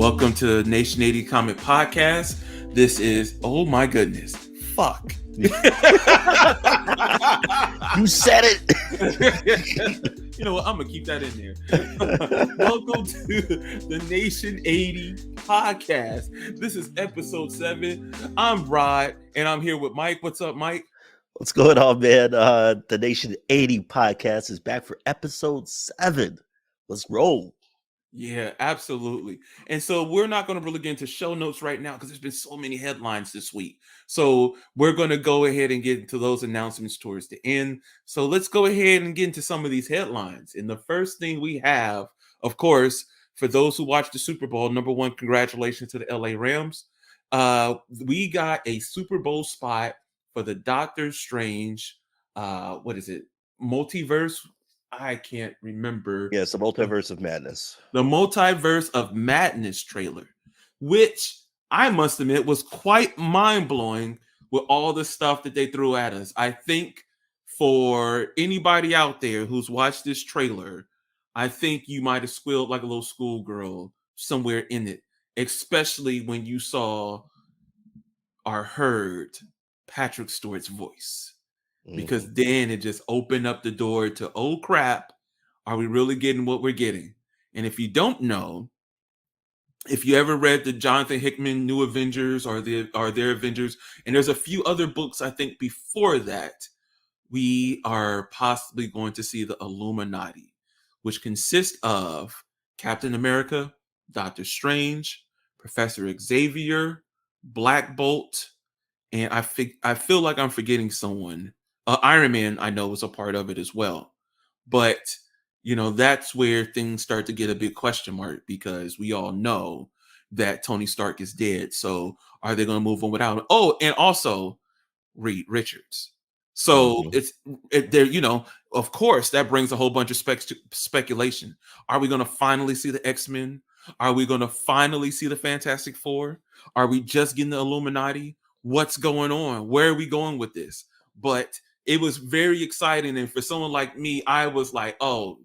Welcome to Nation80 Comic Podcast. This is, oh my goodness, fuck. You said it. You know what? I'm going to keep that in there. Welcome to the Nation80 Podcast. This is episode 7. I'm Rod, and I'm here with Mike. What's up, Mike? What's going on, man? The Nation80 Podcast is back for episode 7. Let's roll. Yeah, absolutely. And so we're not going to really get into show notes right now because there's been so many headlines this week. So we're going to go ahead and get into those announcements towards the end. So let's go ahead and get into some of these headlines. And the first thing we have, of course, for those who watched the Super Bowl, number one, congratulations to the LA Rams. We got a Super Bowl spot for the Doctor Strange, multiverse? I can't remember. Yeah, it's the Multiverse of Madness. The Multiverse of Madness trailer, which I must admit was quite mind-blowing with all the stuff that they threw at us. I think for anybody out there who's watched this trailer, I think you might have squealed like a little schoolgirl somewhere in it, especially when you saw or heard Patrick Stewart's voice. Because then it just opened up the door to, oh crap, are we really getting what we're getting? And if you don't know, if you ever read the Jonathan Hickman New Avengers or their Avengers, and there's a few other books I think before that, we are possibly going to see the Illuminati, which consists of Captain America, Doctor Strange, Professor Xavier, Black Bolt, and I feel like I'm forgetting someone. Iron Man, I know, was a part of it as well. But, you know, that's where things start to get a big question mark because we all know that Tony Stark is dead. So are they going to move on without him? Oh, and also Reed Richards. So there, you know, of course, that brings a whole bunch of speculation. Are we going to finally see the X-Men? Are we going to finally see the Fantastic Four? Are we just getting the Illuminati? What's going on? Where are we going with this? But it was very exciting. And for someone like me, I was like, oh,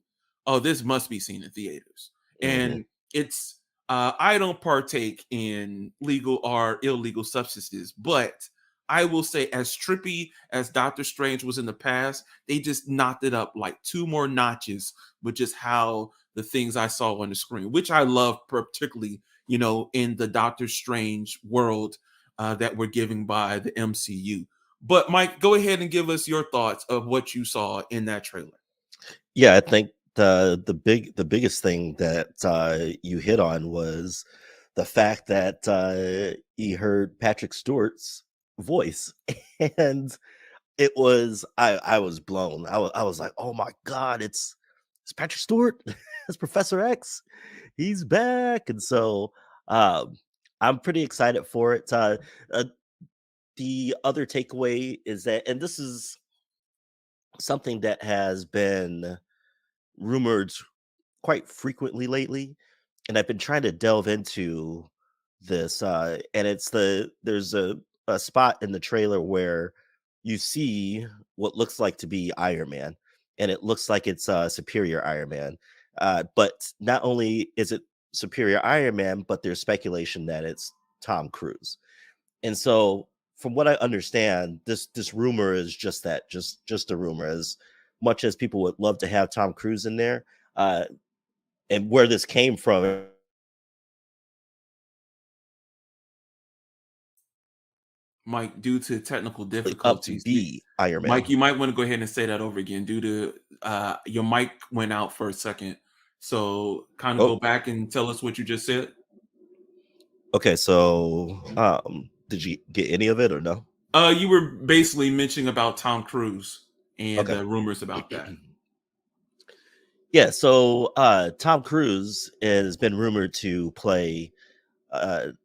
this must be seen in theaters. And it's, I don't partake in legal or illegal substances, but I will say as trippy as Doctor Strange was in the past, they just knocked it up like 2 more notches with just how the things I saw on the screen, which I love particularly, you know, in the Doctor Strange world that we're giving by the MCU. But Mike, go ahead and give us your thoughts of what you saw in that trailer. Yeah, I think the biggest thing that you hit on was the fact that you heard Patrick Stewart's voice, and it was I was blown. I was like, oh my god, it's Patrick Stewart, it's Professor X, he's back, and so I'm pretty excited for it. The other takeaway is that, and this is something that has been rumored quite frequently lately, and I've been trying to delve into this, and it's there's a spot in the trailer where you see what looks like to be Iron Man, and it looks like it's Superior Iron Man. But not only is it Superior Iron Man, but there's speculation that it's Tom Cruise. And so, from what I understand, this rumor is just that, just a rumor. As much as people would love to have Tom Cruise in there, and where this came from. Mike, due to technical difficulties, Iron Man. Mike, you might want to go ahead and say that over again. Due to your mic went out for a second, so kind of go back and tell us what you just said. Okay, so did you get any of it or no? You were basically mentioning about Tom Cruise and the rumors about that. Yeah, so Tom Cruise has been rumored to play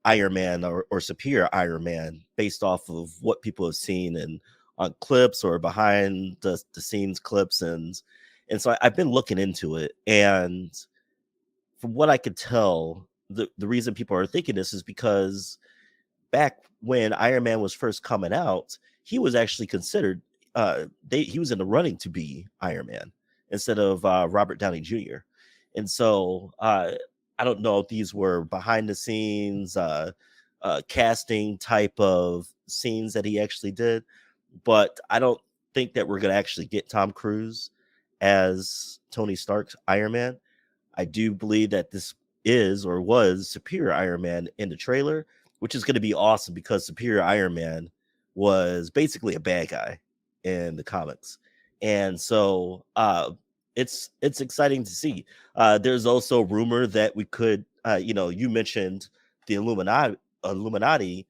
Iron Man or Superior Iron Man based off of what people have seen and on clips or behind the scenes clips, and so I've been looking into it, and from what I could tell, the reason people are thinking this is because back when Iron Man was first coming out, he was actually considered he was in the running to be Iron Man instead of Robert Downey Jr. And so I don't know if these were behind the scenes casting type of scenes that he actually did, but I don't think that we're going to actually get Tom Cruise as Tony Stark's Iron Man. I do believe that this is or was Superior Iron Man in the trailer, which is going to be awesome because Superior Iron Man was basically a bad guy in the comics. And so it's exciting to see. There's also rumor that we could you mentioned the Illuminati.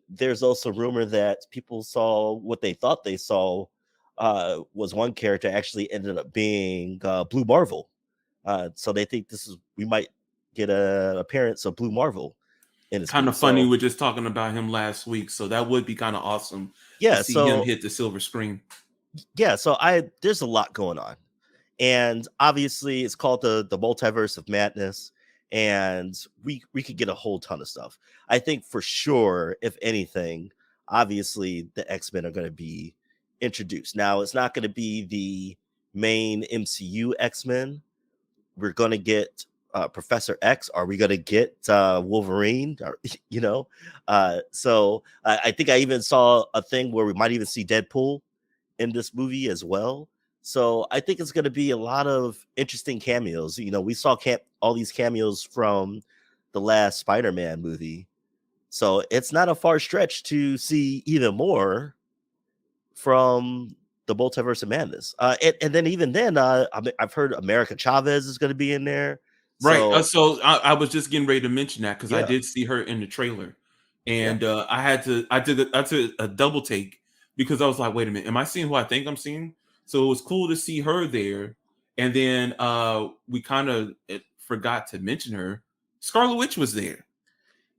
There's also rumor that people saw what they thought they saw was one character actually ended up being Blue Marvel. So they think we might get an appearance of Blue Marvel in this Kind movie. of funny. So We're just talking about him last week, so that would be kind of awesome to yeah, see him so hit the silver screen. there's a lot going on. And obviously it's called the multiverse of madness, and we could get a whole ton of stuff. I think for sure, if anything, obviously the X-Men are going to be introduced. Now it's not going to be the main MCU X-Men. We're going to get Professor X. Are we going to get Wolverine? Or, so I think I even saw a thing where we might even see Deadpool in this movie as well. So I think it's going to be a lot of interesting cameos. We saw all these cameos from the last Spider-Man movie. So it's not a far stretch to see even more from the Multiverse of Madness. And then even then, I've heard America Chavez is going to be in there. Right. So So I was just getting ready to mention that because I yeah, did see her in the trailer, yeah, and I took a double take because I was like, wait a minute, am I seeing who I think I'm seeing? So it was cool to see her there, and then we kind of forgot to mention her. Scarlet Witch was there,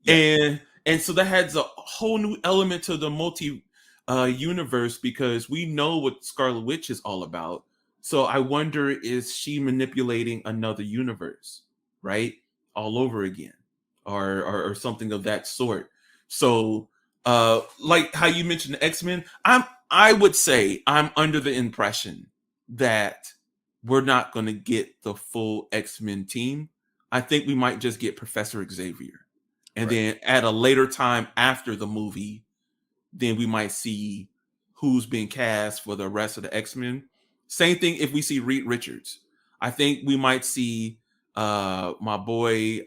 yeah, and so that adds a whole new element to the multi universe because we know what Scarlet Witch is all about. So I wonder, is she manipulating another universe, right, all over again, or something of that sort? So like how you mentioned the X-Men, I would say I'm under the impression that we're not going to get the full X-Men team. I think we might just get Professor Xavier, and right, then at a later time after the movie, then we might see who's being cast for the rest of the X-Men. Same thing if we see Reed Richards. I think we might see my boy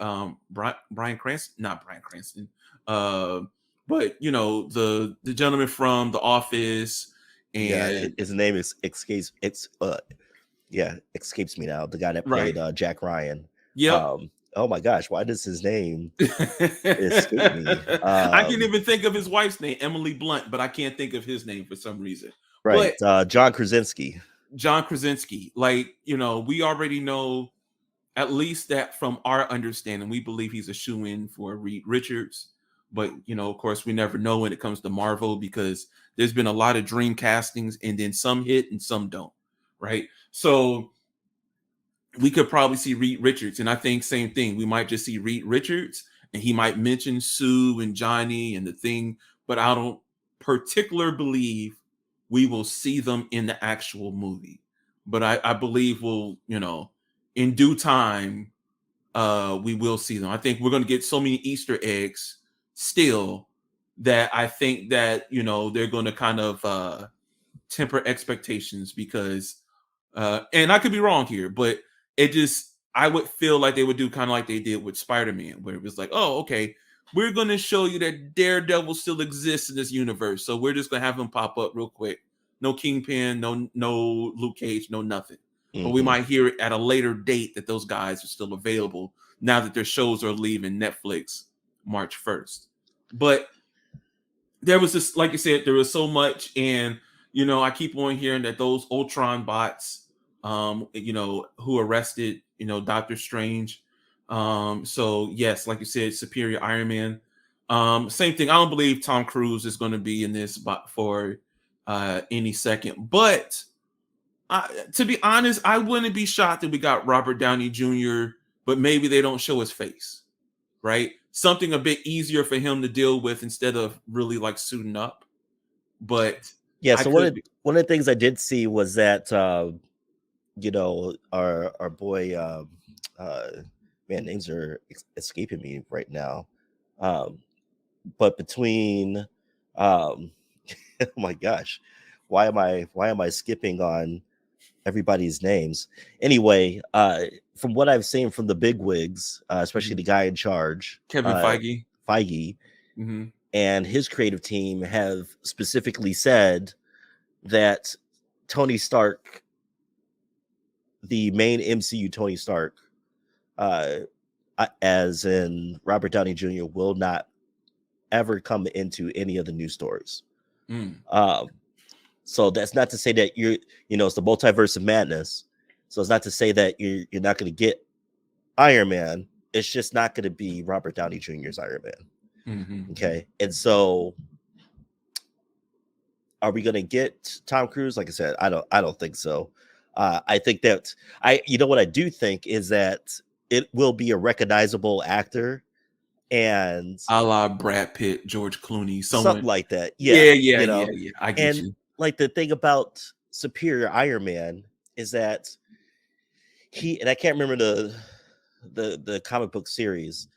Brian Cranston, not Brian Cranston, uh, but the gentleman from The Office, yeah. and His name is escapes me now. The guy that right, played Jack Ryan. yep. Oh my gosh, why does his name escape me? I can't even think of his wife's name, Emily Blunt, but I can't think of his name for some reason. Right, But John Krasinski. John Krasinski, like, we already know, at least that from our understanding, we believe he's a shoe-in for Reed Richards. But, of course, we never know when it comes to Marvel because there's been a lot of dream castings and then some hit and some don't, right? So we could probably see Reed Richards. And I think same thing. We might just see Reed Richards and he might mention Sue and Johnny and the thing, but I don't particularly believe we will see them in the actual movie. But I believe we'll, in due time, we will see them. I think we're going to get so many Easter eggs still that I think that, they're going to kind of temper expectations because and I could be wrong here, but I would feel like they would do kind of like they did with Spider-Man, where it was like, oh, okay, we're gonna show you that Daredevil still exists in this universe. So we're just gonna have him pop up real quick. No Kingpin, no Luke Cage, no nothing. But we Hmm. might hear it at a later date that those guys are still available now that their shows are leaving Netflix March 1st. But there was this, like you said, there was so much, and I keep on hearing that those Ultron bots, who arrested, Doctor Strange. So yes, like you said, Superior Iron Man. Same thing. I don't believe Tom Cruise is going to be in this bot for any second. But to be honest, I wouldn't be shocked that we got Robert Downey Jr., but maybe they don't show his face, right? Something a bit easier for him to deal with instead of really like suiting up. But Yeah, I so could be. one of the things I did see was that our boy uh man, names are escaping me right now. Um, but between, oh my gosh, why am I skipping on everybody's names? Anyway, from what I've seen from the big wigs, especially the guy in charge, Kevin Feige. Feige, Mm-hmm. and his creative team have specifically said that Tony Stark, the main MCU Tony Stark, uh, as in Robert Downey Jr., will not ever come into any of the new stories. Mm. Um, so that's not to say that it's the multiverse of madness. So it's not to say that you're not going to get Iron Man. It's just not going to be Robert Downey Jr.'s Iron Man. Mm-hmm. Okay, and so are we going to get Tom Cruise? Like I said, I don't think so. I think that what I do think is that it will be a recognizable actor and A la Brad Pitt, George Clooney, something someone. like that. Yeah, Yeah, yeah, yeah, yeah. I get and you. like the thing about Superior Iron Man is that and I can't remember the comic book series,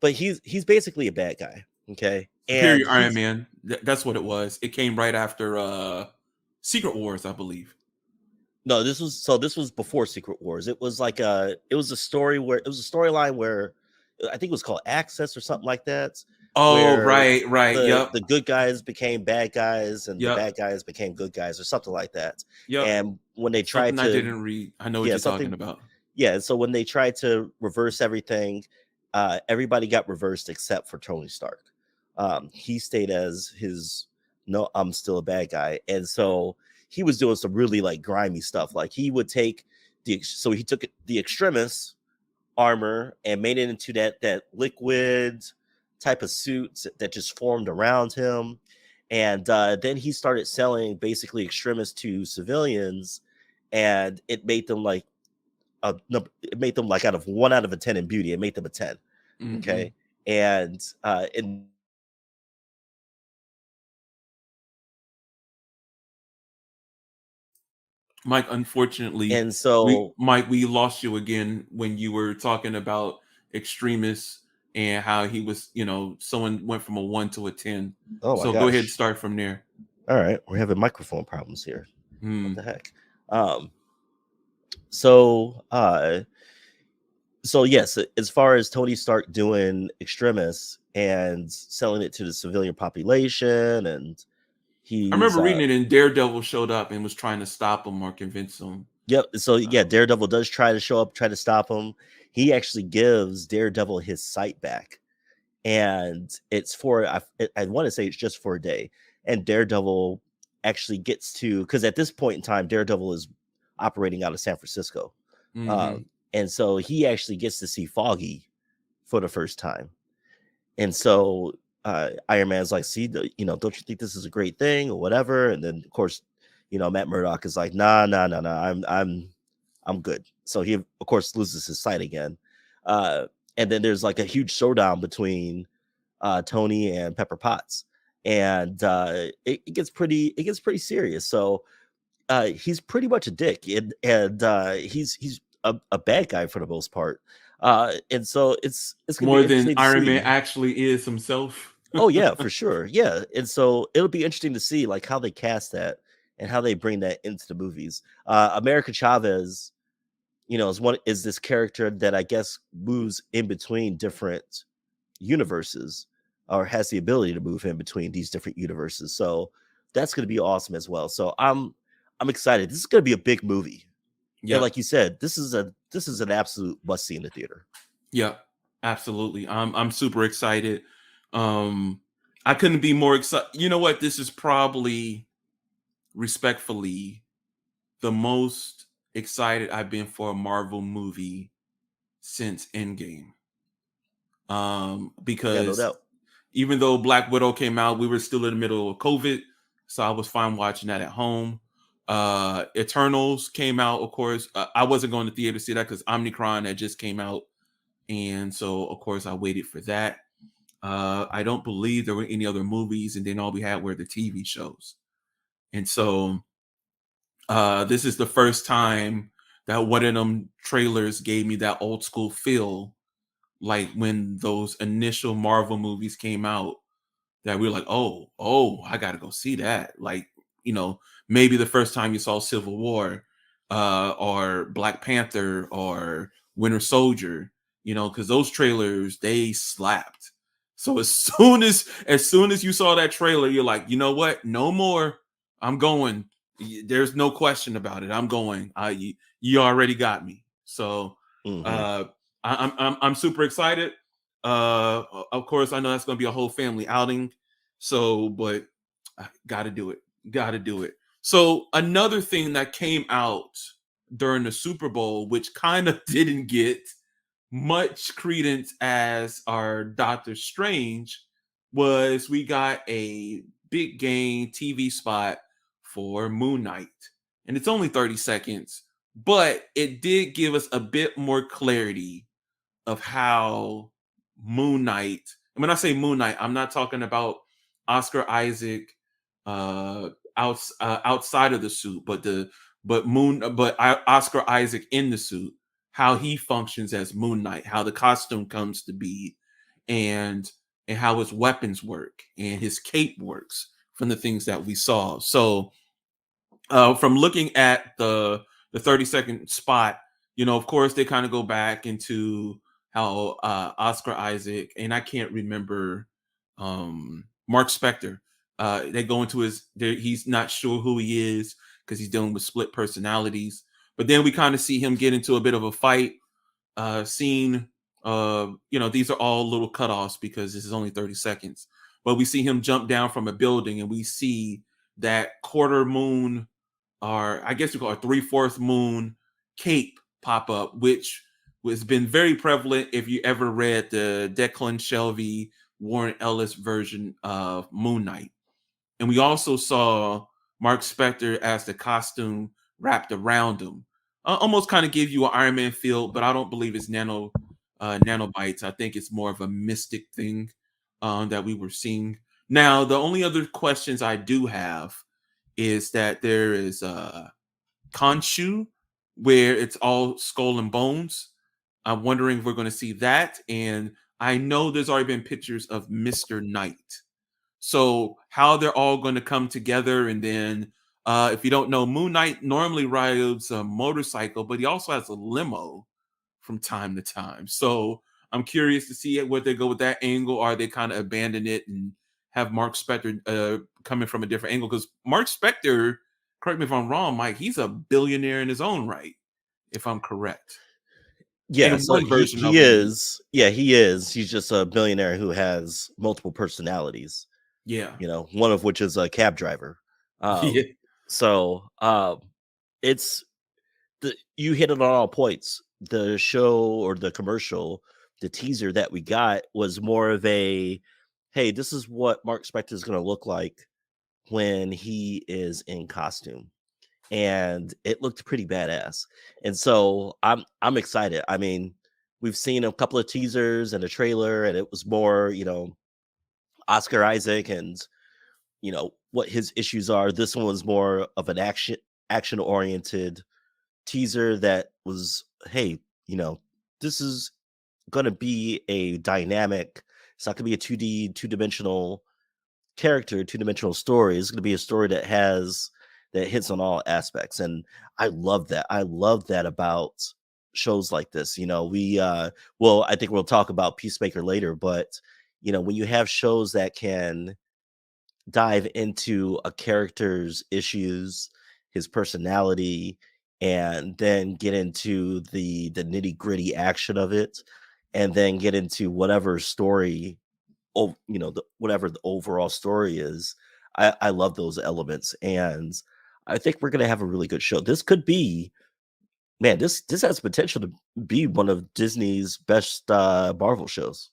but he's basically a bad guy. Okay, and Superior Iron Man. That's what it was. It came right after Secret Wars, I believe. no, this was before Secret Wars. It was like it was a storyline where I think it was called Access or something like that, Oh, where right, right. Yep, the good guys became bad guys and the yep, bad guys became good guys or something like that. yep. And when they tried Something I to didn't read. I know what yeah, you're talking something about. yeah, so when they tried to reverse everything, everybody got reversed except for Tony Stark. He stayed as his no, I'm still a bad guy, and so he was doing some really like grimy stuff. Like he would take he took the extremis armor and made it into that liquid type of suit that just formed around him, and then he started selling basically extremis to civilians, and it made them like out of 1 out of a 10 in beauty. It made them a 10. Mm-hmm. Okay. And Mike, unfortunately, and so we lost you again when you were talking about extremists and how he was, someone went from a 1 to a 10. oh my So go ahead and gosh. start from there. All right, we're having microphone problems here. What Hmm. the heck? Um so uh so yes, as far as Tony Stark doing extremis and selling it to the civilian population, and I he's remember reading it and Daredevil showed up and was trying to stop him or convince him. yep. So Uh, yeah, Daredevil does try to show up, try to stop him. He actually gives Daredevil his sight back, and it's for I want to say it's just for a day. And Daredevil actually gets to, because at this point in time, Daredevil is operating out of San Francisco, mm-hmm. um, and so he actually gets to see Foggy for the first time. And so Iron Man's like, see, don't you think this is a great thing or whatever? And then of course, Matt Murdock is like, nah, nah, nah, nah, I'm good. So he of course loses his sight again. Uh, and then there's like a huge showdown between Tony and Pepper Potts, and it gets pretty serious. So he's pretty much a dick, and he's a bad guy for the most part. And so it's gonna be More than interesting to Iron Man see. actually is himself. Oh yeah, for sure. Yeah. And so it'll be interesting to see like how they cast that and how they bring that into the movies. America Chavez, is this character that I guess moves in between different universes, or has the ability to move in between these different universes. So that's going to be awesome as well. So I'm excited. This is going to be a big movie. And Yep. like you said, this is an absolute must see in the theater. Yep. Absolutely. I'm super excited. Um I couldn't be more excited. You know what? This is probably respectfully the most excited I've been for a Marvel movie since Endgame. Yeah, no Because doubt. even though Black Widow came out, we were still in the middle of COVID, so I was fine watching that at home. Eternals came out, of course. I wasn't going to theater to see that because Omnicron had just came out, and so of course I waited for that. I don't believe there were any other movies, and then all we had were the TV shows, and so this is the first time that one of them trailers gave me that old school feel like when those initial Marvel movies came out, that we were like, I gotta go see that. Like, maybe the first time you saw Civil War, or Black Panther or Winter Soldier, because those trailers, they slapped. So as soon as you saw that trailer, you're like, you know what? No more. I'm going. There's no question about it. I'm going. You already got me. So Hmm. uh I'm super excited. Of course, I know that's gonna be a whole family outing. So, but I gotta do it. Gotta do it. So another thing that came out during the Super Bowl, which kind of didn't get much credence as our Doctor Strange, was we got a big game TV spot for Moon Knight. And it's only 30 seconds, but it did give us a bit more clarity of how Moon Knight, and when I say Moon Knight, I'm not talking about Oscar Isaac outside of the suit, but Oscar Isaac in the suit, how he functions as Moon Knight, how the costume comes to be, and how his weapons work and his cape works from the things that we saw. So from looking at the 30-second spot, of course they kind of go back into how Oscar Isaac, and I can't remember, Mark Spector, they go into he's not sure who he is because he's dealing with split personalities. But then we kind of see him get into a bit of a fight scene. These are all little cutoffs because this is only 30 seconds. But we see him jump down from a building, and we see that quarter moon, or I guess you call it 3/4 moon cape pop up, which has been very prevalent if you ever read the Declan Shelby, Warren Ellis version of Moon Knight. And we also saw Mark Spector as the costume wrapped around him. Almost kind of gives you an Iron Man feel, but I don't believe it's nanobites. I think it's more of a mystic thing that we were seeing. Now, the only other questions I do have is that there is Khonshu, where it's all skull and bones. I'm wondering if we're going to see that. And I know there's already been pictures of Mr. Knight. So how they're all going to come together, and then if you don't know, Moon Knight normally rides a motorcycle, but he also has a limo from time to time. So I'm curious to see where they go with that angle. Are they kind of abandon it and have Mark Spector coming from a different angle? Because Mark Spector, correct me if I'm wrong, Mike, he's a billionaire in his own right, if I'm correct. Yeah, In so one he version he of him. is. Yeah, he is. He's just a billionaire who has multiple personalities. Yeah. One of which is a cab driver. Yeah. So it's you hit it on all points. The show or the commercial, the teaser that we got was more of a, hey, this is what Mark Spector is going to look like when he is in costume, and it looked pretty badass. And so I'm excited. I mean, we've seen a couple of teasers and a trailer, and it was more, Oscar Isaac and what his issues are. This one was more of an action oriented teaser that was, hey, this is going to be a dynamic. It's not going to be a 2D, two-dimensional character, two-dimensional story. It's going to be a story that hits on all aspects, and I love that. I love that about shows like this. We well, I think we'll talk about Peacemaker later, but when you have shows that can dive into a character's issues, his personality, and then get into the nitty-gritty action of it, and then get into whatever story, whatever the overall story is. I love those elements, and I think we're gonna have a really good show. This could be, man, this has potential to be one of Disney's best Marvel shows.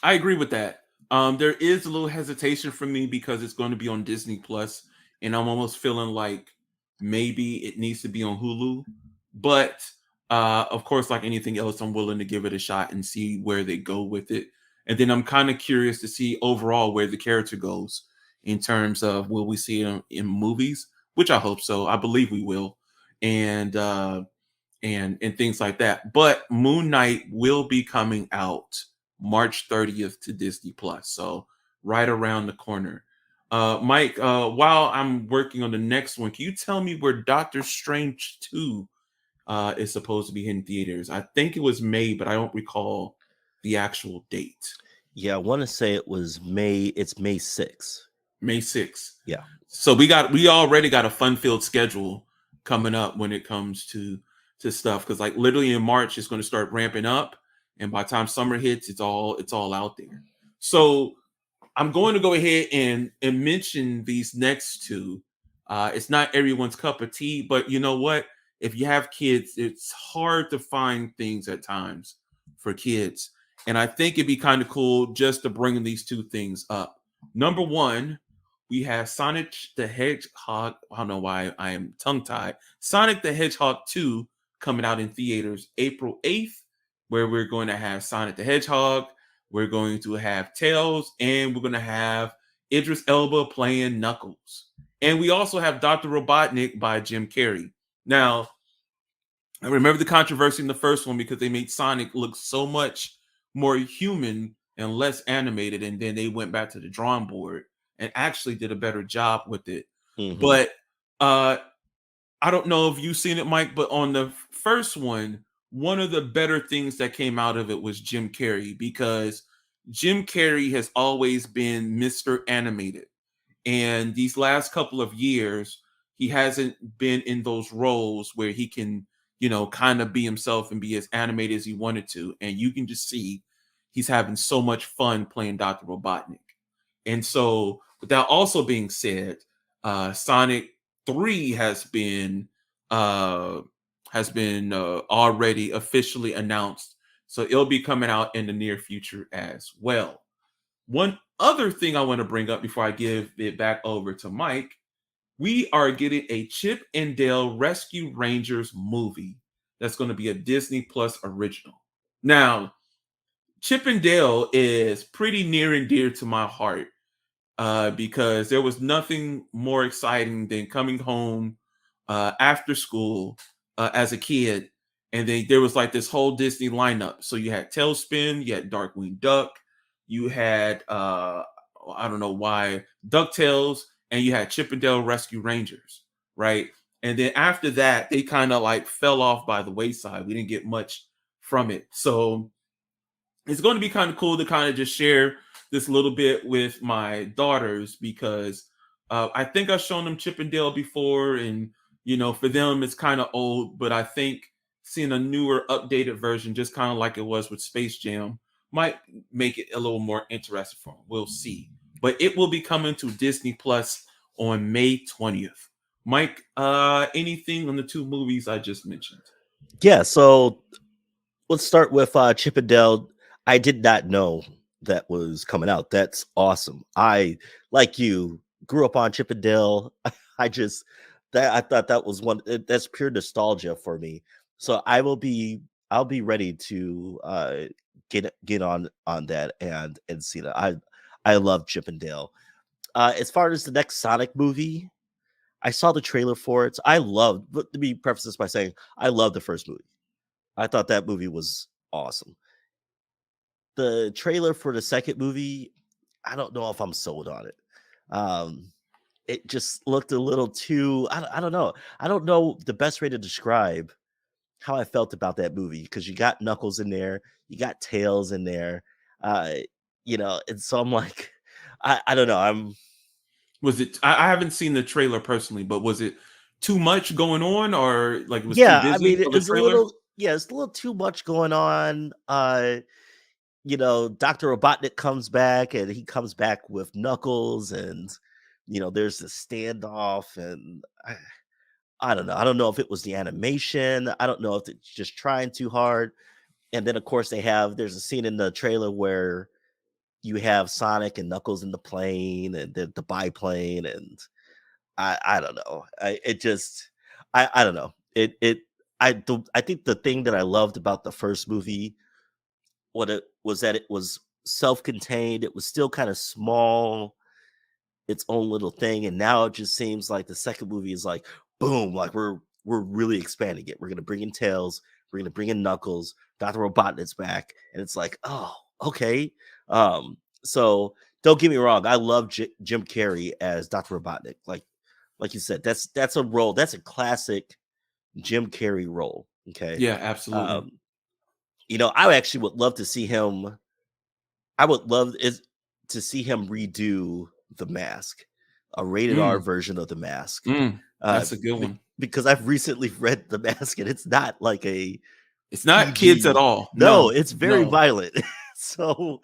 I agree with that. There is a little hesitation for me because it's going to be on Disney Plus, and I'm almost feeling like maybe it needs to be on Hulu. But of course, like anything else, I'm willing to give it a shot and see where they go with it. And then I'm kind of curious to see overall where the character goes in terms of, will we see it in movies, which I hope so. I believe we will. And and things like that. But Moon Knight will be coming out March 30th to Disney Plus, so right around the corner. Mike, while I'm working on the next one, can you tell me where Doctor Strange 2 is supposed to be hitting theaters? I think it was May, but I don't recall the actual date. Yeah, I want to say it was May. It's May 6th. May 6th. Yeah. So we already got a fun-filled schedule coming up when it comes to stuff, because like literally in March it's going to start ramping up, and by the time summer hits, it's all out there. So I'm going to go ahead and mention these next two. It's not everyone's cup of tea, but you know what? If you have kids, it's hard to find things at times for kids. And I think it'd be kind of cool just to bring these two things up. Number one, we have Sonic the Hedgehog. I don't know why I am tongue tied. Sonic the Hedgehog 2 coming out in theaters April 8th, where we're going to have Sonic the Hedgehog, we're going to have Tails, and we're going to have Idris Elba playing Knuckles. And we also have Dr. Robotnik by Jim Carrey. Now, I remember the controversy in the first one because they made Sonic look so much more human and less animated, and then they went back to the drawing board and actually did a better job with it. Mm-hmm. But I don't know if you've seen it, Mike, but on the first one of the better things that came out of it was Jim Carrey, because Jim Carrey has always been Mr. Animated. And these last couple of years, he hasn't been in those roles where he can, kind of be himself and be as animated as he wanted to. And you can just see he's having so much fun playing Dr. Robotnik. And so, with that also being said, Sonic 3 has been already officially announced, so it'll be coming out in the near future as well. One other thing I want to bring up before I give it back over to Mike, we are getting a Chip and Dale Rescue Rangers movie that's going to be a Disney Plus original. Now, Chip and Dale is pretty near and dear to my heart, because there was nothing more exciting than coming home after school as a kid, and then there was like this whole Disney lineup. So you had Tailspin, you had Darkwing Duck, you had I don't know why, DuckTales, and you had Chip and Dale Rescue Rangers, right? And then after that, they kind of like fell off by the wayside. We didn't get much from it. So it's going to be kind of cool to kind of just share this little bit with my daughters, because I think I've shown them Chip and Dale before, and for them it's kind of old, but I think seeing a newer, updated version, just kind of like it was with Space Jam, might make it a little more interesting for them. We'll see, but it will be coming to Disney Plus on May 20th. Mike, anything on the two movies I just mentioned? Yeah, so let's start with Chip and Dale. I did not know that was coming out. That's awesome. I, like you, grew up on Chip and Dale. I thought that was that's pure nostalgia for me. So I'll be ready to get on that and see that. I love Chip and Dale. As far as the next Sonic movie, I saw the trailer for it. But let me preface this by saying I love the first movie. I thought that movie was awesome. The trailer for the second movie, I don't know if I'm sold on it. It just looked a little too. I don't know. I don't know the best way to describe how I felt about that movie, because you got Knuckles in there, you got Tails in there, and so I'm like, I don't know. Was it? I haven't seen the trailer personally, but was it too much going on, or like it was too Yeah, I busy mean, for the it's trailer? it's a little too much going on. Dr. Robotnik comes back, and he comes back with Knuckles, and there's a standoff, and I don't know. I don't know if it was the animation. I don't know if it's just trying too hard. And then of course there's a scene in the trailer where you have Sonic and Knuckles in the plane and the biplane, and I don't know. I don't know. I think the thing that I loved about the first movie, what it was, that it was self-contained. It was still kind of small, its own little thing, and now it just seems like the second movie is like boom, like we're we're really expanding it. We're gonna bring in Tails, we're gonna bring in Knuckles, Dr. Robotnik's back, and it's like, oh, okay. So don't get me wrong, I love Jim Carrey as Dr. Robotnik. Like you said, that's a role, that's a classic Jim Carrey role. Okay. Yeah, absolutely. Um, I actually would love to see him. I would love is to see him redo The Mask, a rated R Mm, version of The Mask, that's a good one. because I've recently read The Mask and it's not like a It's not kids at PG. all. No, No, it's very no. violent. So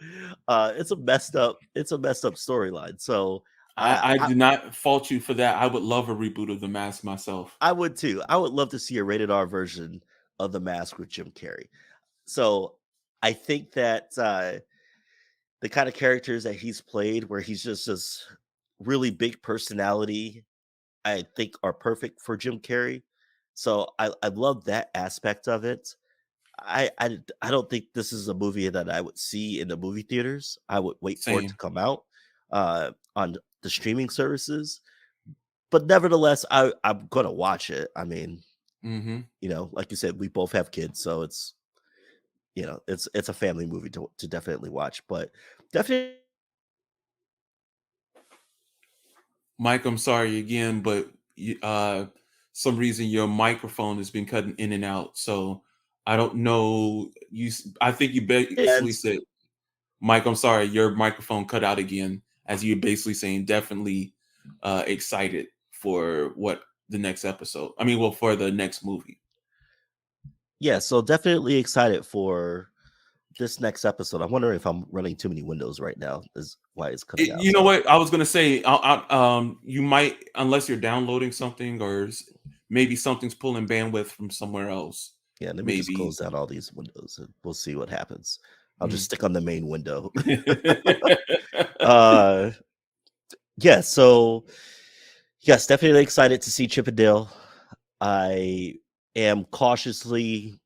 it's a messed up storyline. So I, I I do not fault you for that. I would love a reboot of The Mask myself. I would too. I would love to see a rated R version of The Mask with Jim Carrey. So I think that the kind of characters that he's played, where he's just this really big personality, I think are perfect for Jim Carrey. So I love that aspect of it. I don't think this is a movie that I would see in the movie theaters. I would wait for it to Same. come out on the streaming services. But nevertheless, I'm gonna watch it. I mean, Hmm. like you said, we both have kids, so it's a family movie to definitely watch. But definitely, Mike, I'm sorry again, but some reason your microphone has been cutting in and out. So I don't know. I think you and basically said, Mike, I'm sorry, your microphone cut out again, as you're basically saying definitely excited for what the next episode. I mean, well, for the next movie. yeah, so definitely excited for this next episode. I'm wondering if I'm running too many windows right now. Is why it's cutting out. You know So what? I was gonna say, you might, unless you're downloading something or maybe something's pulling bandwidth from somewhere else. yeah, let me just Maybe. close down all these windows and we'll see what happens. I'll just Mm. stick on the main window. uh yeah, so yes, definitely excited to see Chip and Dale. I am cautiously,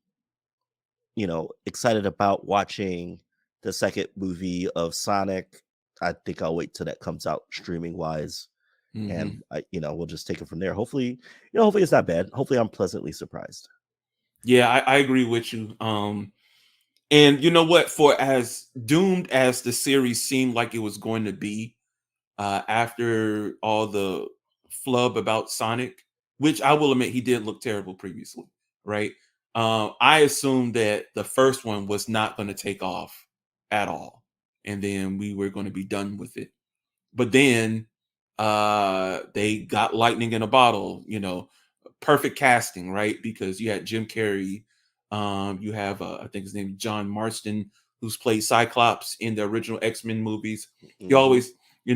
excited about watching the second movie of Sonic. I think I'll wait till that comes out streaming wise, Hmm. and we'll just take it from there. Hopefully it's not bad. Hopefully I'm pleasantly surprised. Yeah, I agree with you. And you know what? For as doomed as the series seemed like it was going to be, after all the flub about Sonic, which I will admit he did look terrible previously, right? I assumed that the first one was not going to take off at all, and then we were going to be done with it. But then they got lightning in a bottle, perfect casting, right? Because you had Jim Carrey, you have I think his name is John Marston, who's played Cyclops in the original X-Men movies. He Hmm. always, he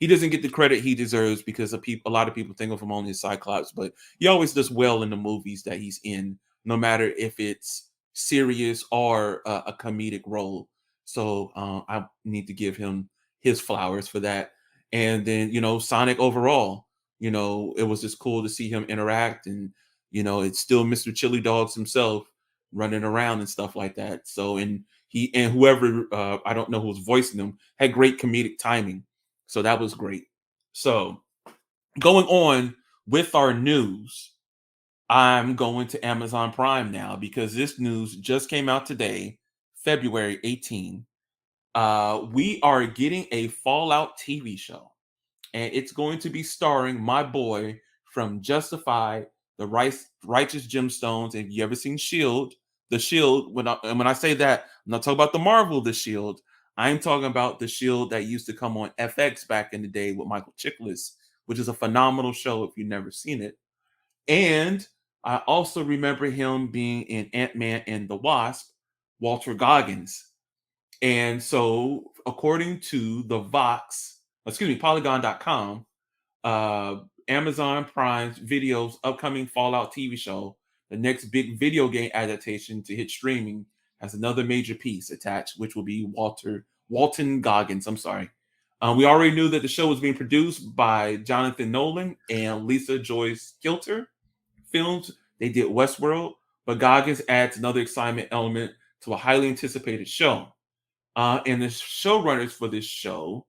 doesn't get the credit he deserves because a lot of people think of him only as Cyclops, but he always does well in the movies that he's in, no matter if it's serious or a comedic role. So I need to give him his flowers for that. And then, Sonic overall, it was just cool to see him interact. And, it's still Mr. Chili Dogs himself running around and stuff like that. So, and whoever, I don't know who was voicing him, had great comedic timing. So that was great. So, going on with our news, I'm going to Amazon Prime now because this news just came out today, February 18. We are getting a Fallout TV show, and it's going to be starring my boy from Justified, the Righteous Gemstones. And if you ever seen Shield, the Shield. When I say that, I'm not talking about the Marvel The Shield. I'm talking about the Shield that used to come on FX back in the day with Michael Chiklis, which is a phenomenal show if you've never seen it. And I also remember him being in Ant-Man and the Wasp, Walter Goggins. And so, according to Polygon.com, uh, Amazon Prime's Video's upcoming Fallout TV show, the next big video game adaptation to hit streaming, has another major piece attached, which will be Walton Goggins. I'm sorry. We already knew that the show was being produced by Jonathan Nolan and Lisa Joyce Kilter Films. They did Westworld, but Goggins adds another excitement element to a highly anticipated show. And the showrunners for this show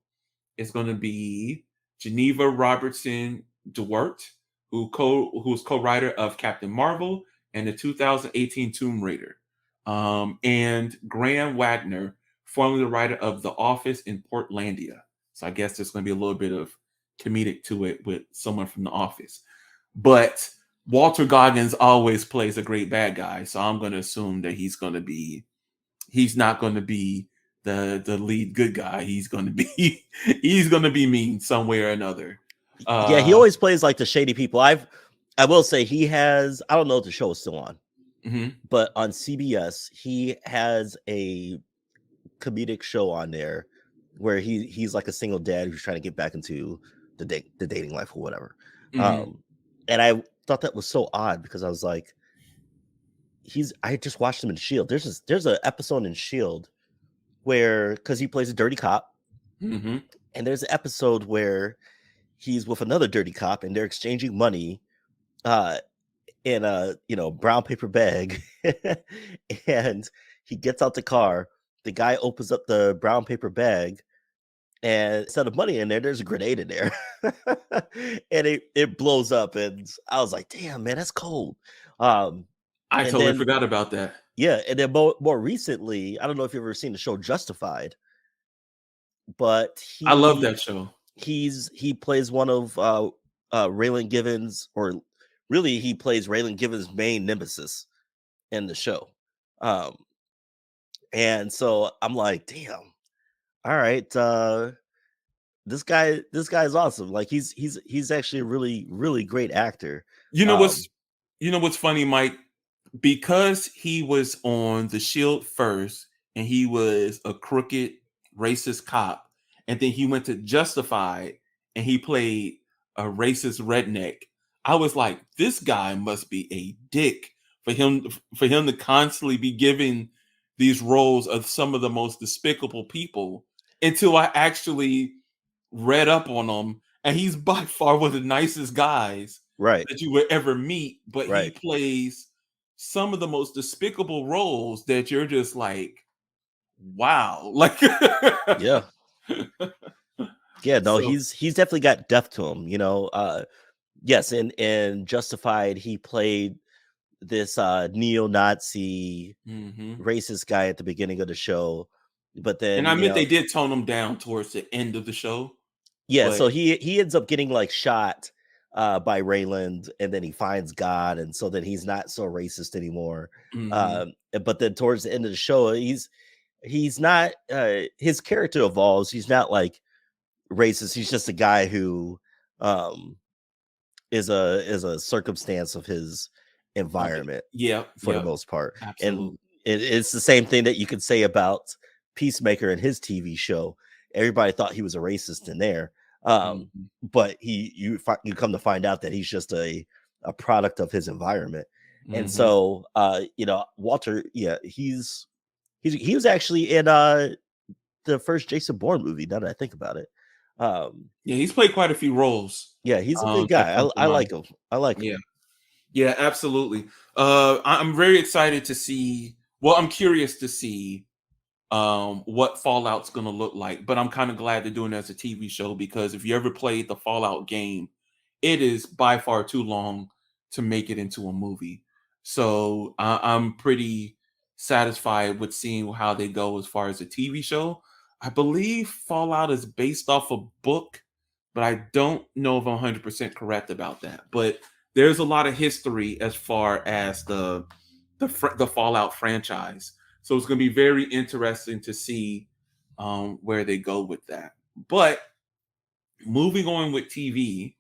is going to be Geneva Robertson Duarte, who's co-writer of Captain Marvel and the 2018 Tomb Raider, and Graham Wagner, formerly the writer of The Office in Portlandia. So I guess there's going to be a little bit of comedic to it with someone from The Office. But Walter Goggins always plays a great bad guy, so I'm going to assume that he's not going to be the lead good guy. He's going to be he's going to be mean some way or another. Yeah, he always plays like the shady people. I will say he has, I don't know if the show is still on, but on CBS he has a comedic show on there where he's like a single dad who's trying to get back into the dating life or whatever. And I thought that was so odd because I was like, I just watched him in Shield. There's an episode in Shield where, because he plays a dirty cop, and there's an episode where he's with another dirty cop and they're exchanging money in a brown paper bag, and he gets out the car. The guy opens up the brown paper bag, and instead of money in there, there's a grenade in there, and it blows up. And I was like, "Damn, man, that's cold." I totally forgot about that. Yeah, and then more recently, I don't know if you've ever seen the show Justified, but I love that show. He plays one of Raylan Givens, or really he plays Raylan Givens' main nemesis in the show. And so I'm like, damn, all right, this guy is awesome. Like he's actually a really, really great actor. You know what's funny, Mike? Because he was on The Shield first and he was a crooked racist cop, and then he went to Justified and he played a racist redneck, I was like, this guy must be a dick for him to constantly be giving these roles of some of the most despicable people, until I actually read up on him, and he's by far one of the nicest guys that you would ever meet, but he plays some of the most despicable roles that you're just like, wow. Like yeah. No, he's definitely got depth to him, yes, in Justified he played this neo-Nazi racist guy at the beginning of the show, but then, and I meant they did tone him down towards the end of the show. Yeah, so he ends up getting like shot by Rayland, and then he finds God, and so then he's not so racist anymore. But then towards the end of the show, he's not his character evolves. He's not like racist. He's just a guy who is a circumstance of his environment. For the most part. Absolutely. And it's the same thing that you could say about Peacemaker and his TV show. Everybody thought he was a racist in there. But you come to find out that he's just a product of his environment. And so Walter, he was actually in the first Jason Bourne movie, now that I think about it. He's played quite a few roles. He's a good guy. I like him. Yeah, absolutely. I'm very excited to see, I'm curious to see what Fallout's going to look like, but I'm kind of glad they're doing it as a TV show, because if you ever played the Fallout game, it is by far too long to make it into a movie. So I'm pretty satisfied with seeing how they go as far as a TV show. I believe Fallout is based off a book, but I don't know if I'm 100% correct about that. But there's a lot of history as far as the Fallout franchise. So it's going to be very interesting to see where they go with that. But moving on with TV,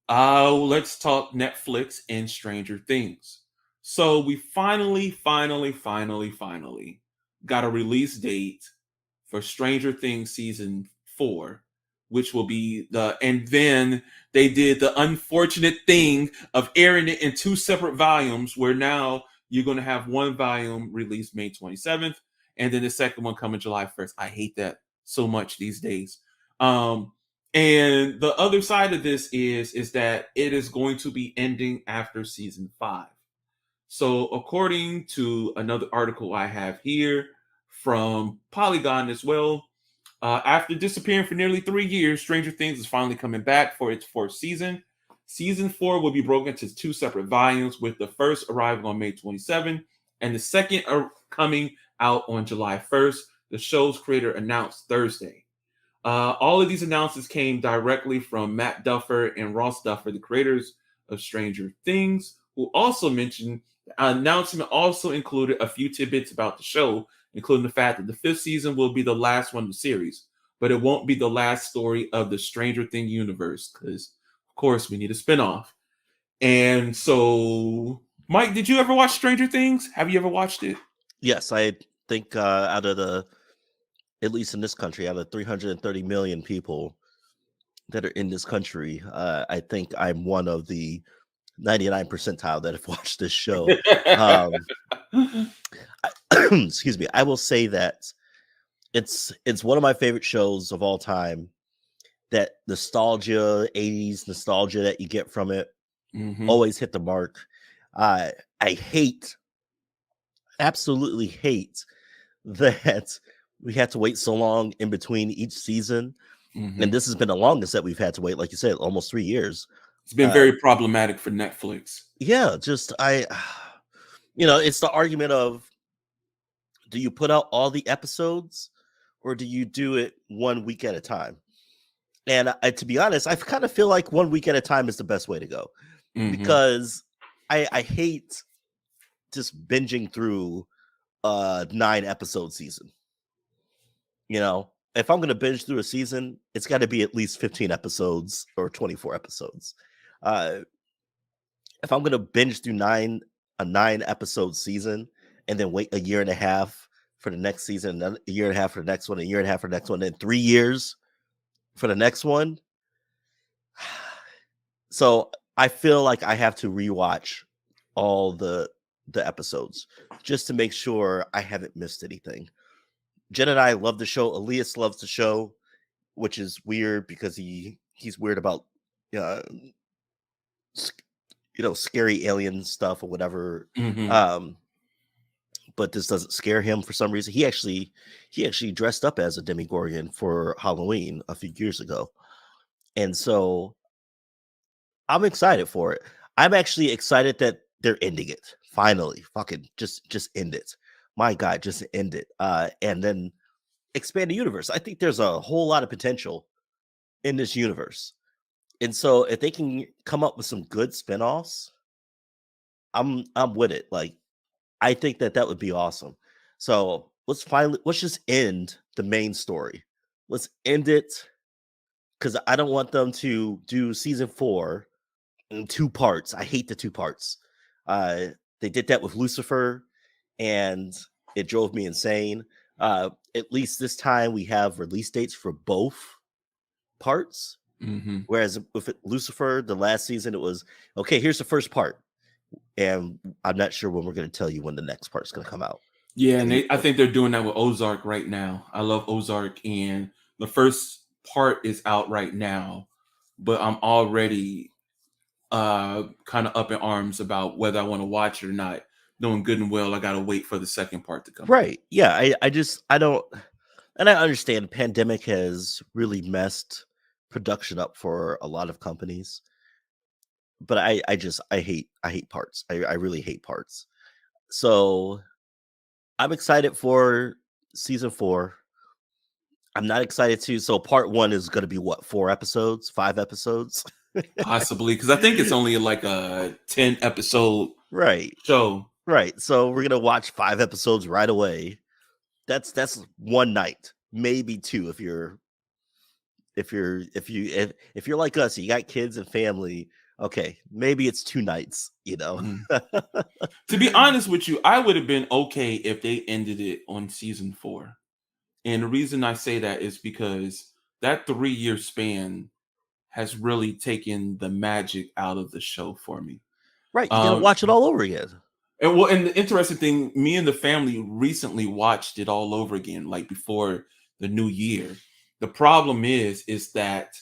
let's talk Netflix and Stranger Things. So we finally got a release date for Stranger Things season 4, which will be and then they did the unfortunate thing of airing it in 2 separate volumes, where now you're going to have one volume released May 27th, and then the second one coming July 1st. I hate that so much these days. And the other side of this is that it is going to be ending after season 5. So according to another article I have here from Polygon as well, after disappearing for nearly 3 years, Stranger Things is finally coming back for its 4th season. Season 4 will be broken into 2 separate volumes, with the first arriving on May 27 and the second coming out on July 1st, the show's creator announced Thursday. All of these announcements came directly from Matt Duffer and Ross Duffer, the creators of Stranger Things, who also mentioned the announcement also included a few tidbits about the show, including the fact that the 5th season will be the last one of the series, but it won't be the last story of the Stranger Things universe, because, of course, we need a spinoff. And so, Mike, did you ever watch Stranger Things? Have you ever watched it? Yes, I think out of the, at least in this country, out of 330 million people that are in this country, I think I'm one of the 99 percentile that have watched this show. Excuse me. I will say that it's one of my favorite shows of all time. That nostalgia, 80s nostalgia that you get from it, always hit the mark. I absolutely hate that we had to wait so long in between each season. And this has been the longest that we've had to wait, like you said, almost 3 years. It's been very problematic for Netflix. Yeah, just it's the argument of, do you put out all the episodes or do you do it 1 week at a time? And to be honest, I kind of feel like 1 week at a time is the best way to go, because I hate just binging through a 9-episode season. If I'm going to binge through a season, it's got to be at least 15 episodes or 24 episodes. If I'm going to binge through a 9-episode season and then wait a year and a half for the next season, a year and a half for the next one, a year and a half for the next one, and 3 years for the next one. So I feel like I have to rewatch all the episodes just to make sure I haven't missed anything. Jen and I love the show. Elias loves the show, which is weird because he's weird about scary alien stuff or whatever. But this doesn't scare him for some reason. He actually dressed up as a Demogorgon for Halloween a few years ago. And so I'm excited for it. I'm actually excited that they're ending it. Finally, fucking just end it. My God, just end it. And then expand the universe. I think there's a whole lot of potential in this universe. And so if they can come up with some good spinoffs, I'm with it. Like, I think that would be awesome. So let's just end the main story. Let's end it, because I don't want them to do season 4 in 2 parts. I hate the 2 parts. They did that with Lucifer, and it drove me insane. At least this time we have release dates for both parts. Whereas with Lucifer, the last season, it was, okay, here's the first part, and I'm not sure when we're going to tell you when the next part's going to come out. Yeah, and I think they're doing that with Ozark right now. I love Ozark, and the first part is out right now, but I'm already kind of up in arms about whether I want to watch it or not, knowing good and well I got to wait for the second part to come. Right. Yeah, I don't, and I understand pandemic has really messed production up for a lot of companies, but I hate parts. I really hate parts. So I'm excited for season 4. I'm not excited so part 1 is going to be what, 4 episodes, 5 episodes? Possibly, because I think it's only like a 10-episode show. Right. So we're going to watch 5 episodes right away. That's one night, maybe 2 if you're like us, you got kids and family. Okay, maybe it's 2 nights, To be honest with you, I would have been okay if they ended it on season 4. And the reason I say that is because that 3-year span has really taken the magic out of the show for me. Right, you gotta watch it all over again. And the interesting thing, me and the family recently watched it all over again, like before the new year. The problem is that,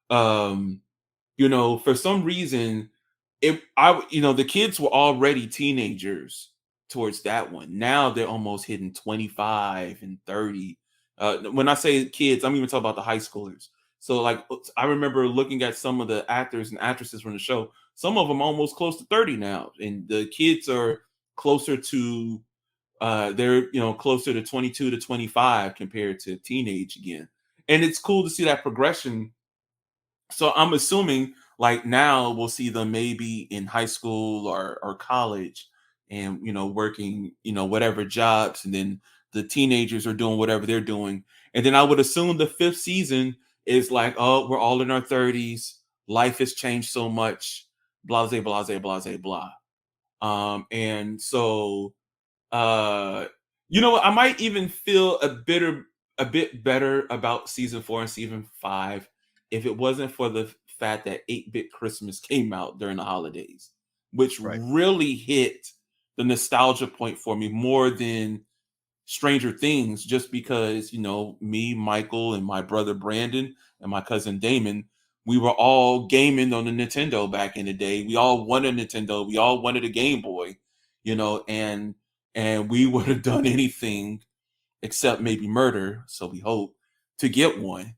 for some reason, the kids were already teenagers towards that one. Now they're almost hitting 25 and 30. When I say kids, I'm even talking about the high schoolers. So like I remember looking at some of the actors and actresses from the show. Some of them almost close to 30 now, and the kids are closer to they're closer to 22 to 25 compared to teenage again. And it's cool to see that progression. So I'm assuming like now we'll see them maybe in high school or college, and working whatever jobs, and then the teenagers are doing whatever they're doing. And then I would assume the fifth season is like, oh, we're all in our 30s, life has changed so much, blase blase blase blah. And so uh, I might even feel a bit better about season 4 and season 5 if it wasn't for the fact that 8-Bit Christmas came out during the holidays, which Right. really hit the nostalgia point for me more than Stranger Things, just because, me, Michael, and my brother Brandon and my cousin Damon, we were all gaming on the Nintendo back in the day. We all wanted a Nintendo. We all wanted a Game Boy, and we would have done anything except maybe murder, so we hope, to get one,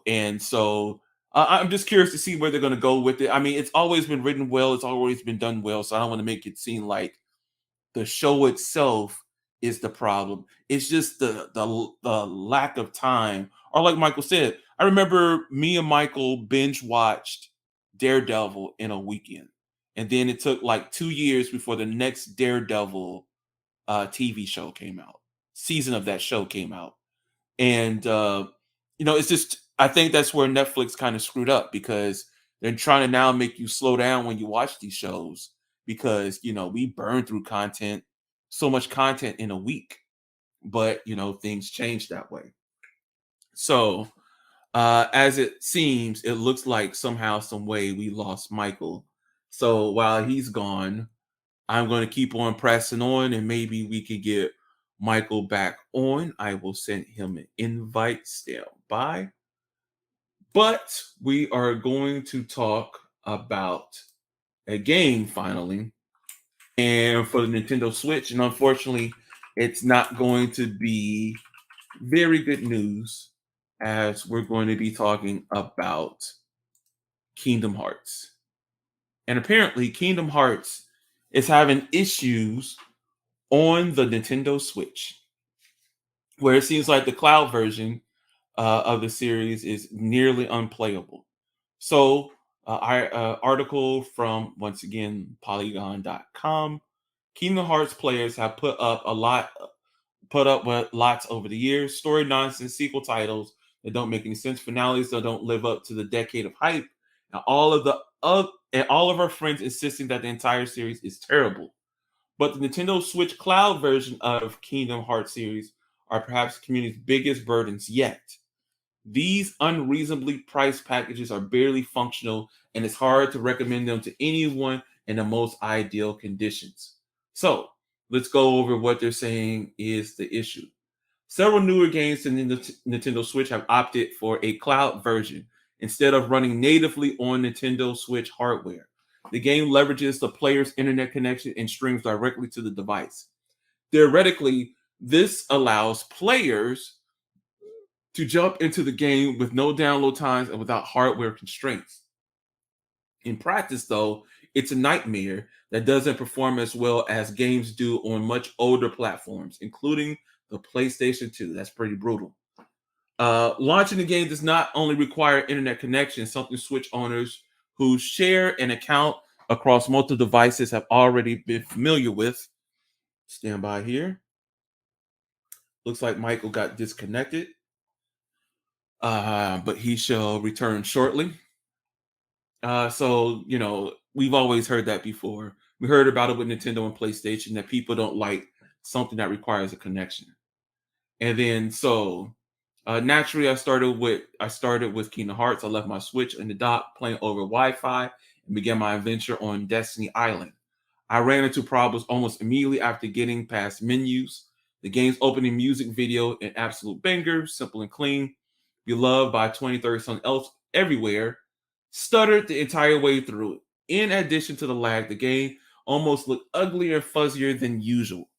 And so I'm just curious to see where they're going to go with it. I mean, it's always been written well. It's always been done well. So I don't want to make it seem like the show itself is the problem. It's just the lack of time. Or like Michael said, I remember me and Michael binge watched Daredevil in a weekend. And then it took like 2 years before the next Daredevil TV show came out. Season of that show came out. And it's just I think that's where Netflix kind of screwed up, because they're trying to now make you slow down when you watch these shows, because we burn through content, so much content in a week, but things change that way. So as it seems, it looks like somehow, some way we lost Michael. So while he's gone, I'm going to keep on pressing on, and maybe we could get Michael back on. I will send him an invite. Stand by. But we are going to talk about a game finally, and for the Nintendo Switch. And unfortunately, it's not going to be very good news, as we're going to be talking about Kingdom Hearts. And apparently, Kingdom Hearts is having issues on the Nintendo Switch, where it seems like the cloud version of the series is nearly unplayable. So, our article from, once again, Polygon.com. Kingdom Hearts players have put up with lots over the years. Story nonsense, sequel titles that don't make any sense, finales that don't live up to the decade of hype, and all of our friends insisting that the entire series is terrible. But the Nintendo Switch Cloud version of Kingdom Hearts series are perhaps the community's biggest burdens yet. These unreasonably priced packages are barely functional, and it's hard to recommend them to anyone in the most ideal conditions. So, let's go over what they're saying is the issue. Several newer games to Nintendo Switch have opted for a cloud version instead of running natively on Nintendo Switch hardware. The game leverages the player's internet connection and streams directly to the device. Theoretically, this allows players to jump into the game with no download times and without hardware constraints. In practice, though, it's a nightmare that doesn't perform as well as games do on much older platforms, including the PlayStation 2. That's pretty brutal. Launching the game does not only require internet connection, something Switch owners who share an account across multiple devices have already been familiar with. Stand by here. Looks like Michael got disconnected, but he shall return shortly. So, we've always heard that before. We heard about it with Nintendo and PlayStation, that people don't like something that requires a connection. And then so naturally, I started with Kingdom Hearts. I left my Switch in the dock, playing over Wi-Fi, and began my adventure on Destiny Island. I ran into problems almost immediately after getting past menus. The game's opening music video, an absolute banger, simple and clean, beloved by 20-30 something else everywhere, stuttered the entire way through it. In addition to the lag, the game almost looked uglier and fuzzier than usual.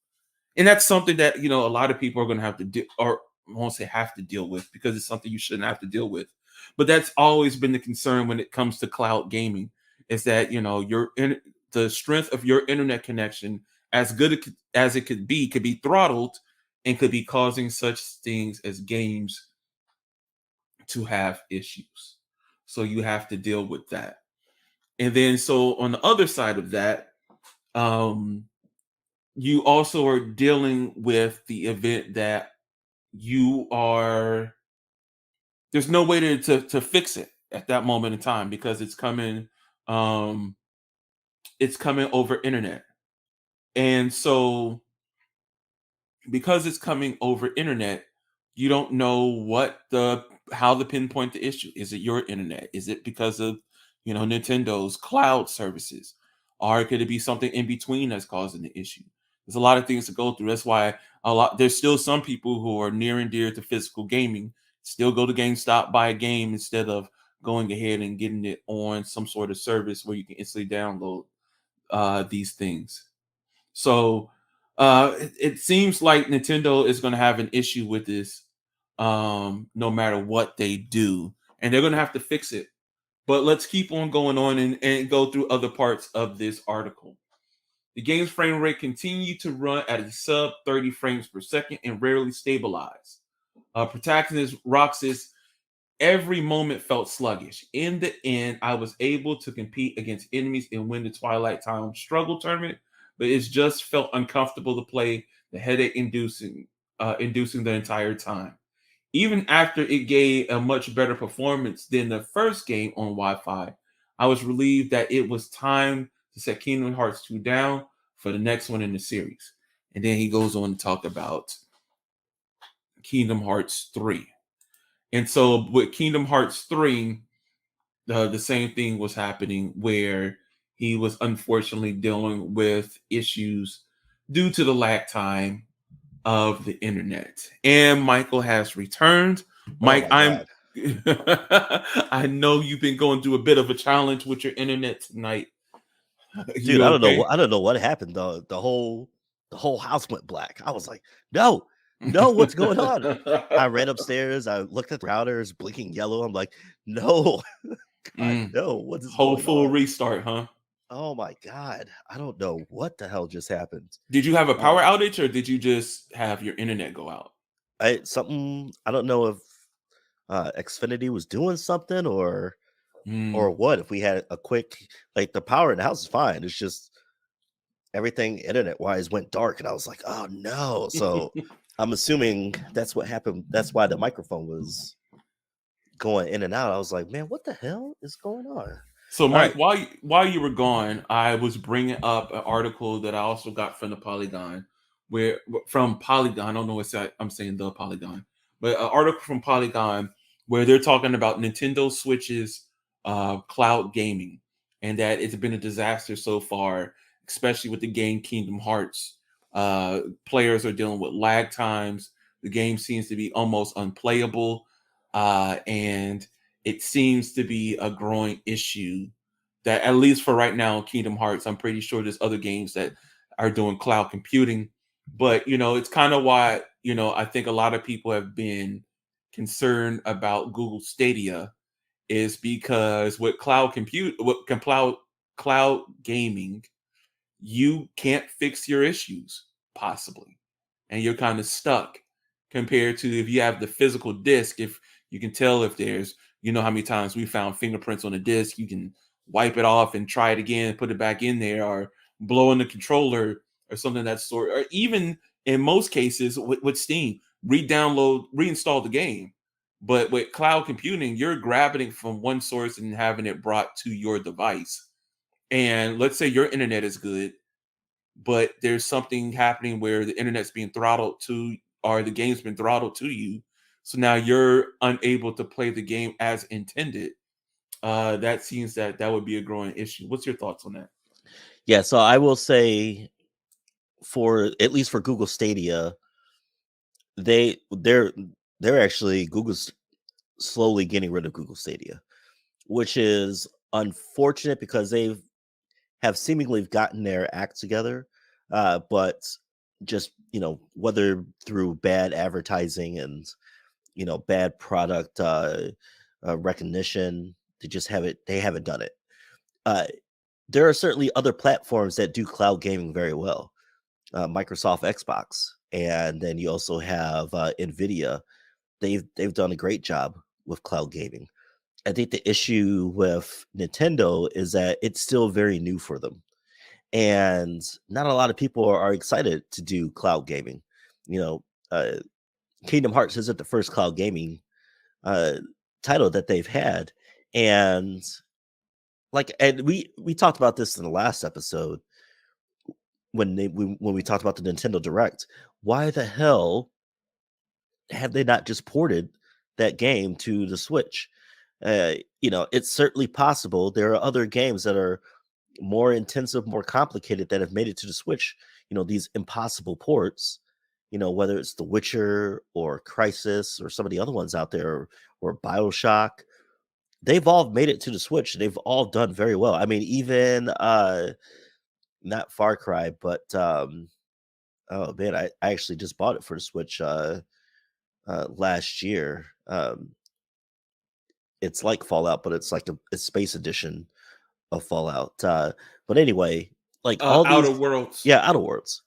And that's something that, a lot of people are going to have to or I won't say have to deal with, because it's something you shouldn't have to deal with. But that's always been the concern when it comes to cloud gaming, is that the strength of your internet connection, as good as it could be throttled, and could be causing such things as games to have issues. So you have to deal with that. And then, so on the other side of that, um, you also are dealing with the event that you are there's no way to fix it at that moment in time, because um it's coming over internet. And so, because it's coming over internet, you don't know how to pinpoint the issue. Is it your internet? Is it because of Nintendo's cloud services, or could it be something in between that's causing the issue? There's a lot of things to go through. That's why there's still some people who are near and dear to physical gaming still go to GameStop, buy a game, instead of going ahead and getting it on some sort of service where you can instantly download these things. So it seems like Nintendo is going to have an issue with this, no matter what they do, and they're going to have to fix it. But let's keep on going on and go through other parts of this article. The game's frame rate continued to run at a sub 30 frames per second and rarely stabilized. Protagonist Roxas, every moment felt sluggish. In the end, I was able to compete against enemies and win the Twilight Time Struggle tournament, but it just felt uncomfortable to play, the headache inducing the entire time. Even after it gave a much better performance than the first game on Wi-Fi, I was relieved that it was time to set Kingdom Hearts 2 down for the next one in the series. And then he goes on to talk about Kingdom Hearts 3. And so with Kingdom Hearts 3, the same thing was happening, where he was unfortunately dealing with issues due to the lag time of the internet. And Michael has returned. Oh Mike, my god, I know you've been going through a bit of a challenge with your internet tonight. dude! You okay? I don't know what happened. The whole house went black. I was like, no, no, what's going on? I ran upstairs. I looked at the routers blinking yellow. I'm like, no, God, no, what is Whole going full on? restart, huh? Oh my god, I don't know what the hell just happened. Did you have a Uh, power outage, or did you just have your internet go out? I don't know if Xfinity was doing something or what. If we had a quick, like, the power in the house is fine. It's just everything internet wise went dark, and I was like, oh no. So I'm assuming that's what happened. That's why the microphone was going in and out. I was like, man, what the hell is going on? So, All Mike, right. while you were gone, I was bringing up an article that I also got from the Polygon, from Polygon. I don't know what I'm saying, the Polygon, but an article from Polygon where they're talking about Nintendo Switch's cloud gaming, and that it's been a disaster so far, especially with the game Kingdom Hearts. Players are dealing with lag times. The game seems to be almost unplayable, and it seems to be a growing issue that, at least for right now, Kingdom Hearts, I'm pretty sure there's other games that are doing cloud computing. But it's kind of why I think a lot of people have been concerned about Google Stadia, is because with cloud gaming, you can't fix your issues, possibly, and you're kind of stuck, compared to if you have the physical disc. If you can tell, if there's, how many times we found fingerprints on a disc, you can wipe it off and try it again, put it back in there, or blow in the controller or something of that sort, or even in most cases with Steam, reinstall the game. But with cloud computing, you're grabbing it from one source and having it brought to your device. And let's say your internet is good, but there's something happening where the internet's being throttled to, or the game's been throttled to you. So now you're unable to play the game as intended. That seems that would be a growing issue. What's your thoughts on that? Yeah. So I will say, for at least for Google Stadia, they they're they're actually Google's slowly getting rid of Google Stadia, which is unfortunate because they have seemingly gotten their act together, but just, whether through bad advertising and bad product recognition. They haven't done it. There are certainly other platforms that do cloud gaming very well. Microsoft Xbox, and then you also have Nvidia. They've done a great job with cloud gaming. I think the issue with Nintendo is that it's still very new for them, and not a lot of people are excited to do cloud gaming. You know, Kingdom Hearts isn't the first cloud gaming uh, title that they've had, and and we talked about this in the last episode when we talked about the Nintendo Direct. Why the hell have they not just ported that game to the Switch? It's certainly possible. There are other games that are more intensive, more complicated that have made it to the Switch. These impossible ports. Whether it's The Witcher or Crisis or some of the other ones out there, or BioShock, they've all made it to the Switch. They've all done very well. I mean, even not Far Cry, but oh man, I actually just bought it for the Switch last year. It's like Fallout, but it's like a space edition of Fallout. But anyway, like all Outer these, Worlds. yeah, Outer Worlds.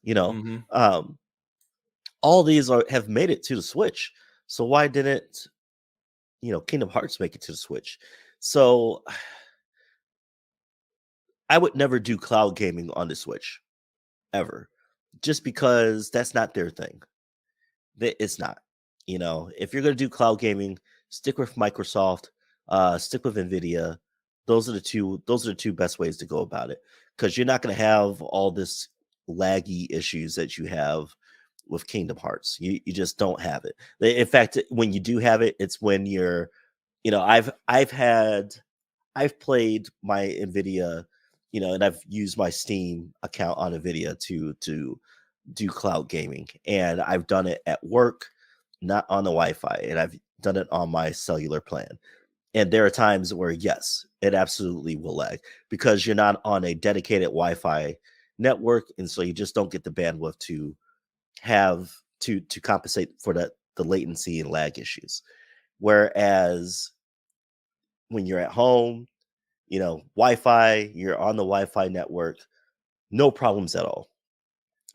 All these have made it to the Switch. So why didn't Kingdom Hearts make it to the Switch? So I would never do cloud gaming on the Switch ever, just because that's not their thing. It's not. If you're going to do cloud gaming, stick with Microsoft, stick with Nvidia. Those are the two best ways to go about it, because you're not going to have all this laggy issues that you have with Kingdom Hearts. You just don't have it. In fact, when you do have it, it's when you're, I've played my Nvidia, and I've used my Steam account on Nvidia to do cloud gaming, and I've done it at work, not on the Wi-Fi, and I've done it on my cellular plan. And there are times where, yes, it absolutely will lag, because you're not on a dedicated Wi-Fi network, and so you just don't get the bandwidth to have to compensate for the latency and lag issues. Whereas when you're at home, Wi-Fi, you're on the Wi-Fi network, no problems at all.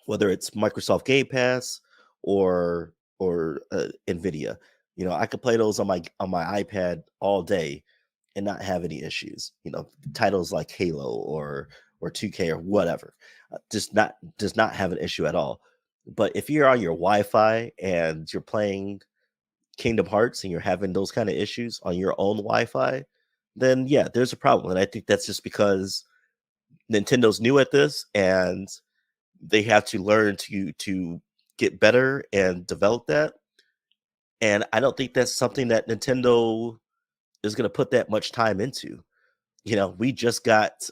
Whether it's Microsoft Game Pass or Nvidia, I could play those on my iPad all day and not have any issues. Titles like Halo or 2K or whatever, does not have an issue at all. But if you're on your Wi-Fi and you're playing Kingdom Hearts and you're having those kind of issues on your own Wi-Fi, then yeah, there's a problem. And I think that's just because Nintendo's new at this, and they have to learn to get better and develop that. And I don't think that's something that Nintendo is going to put that much time into. We just got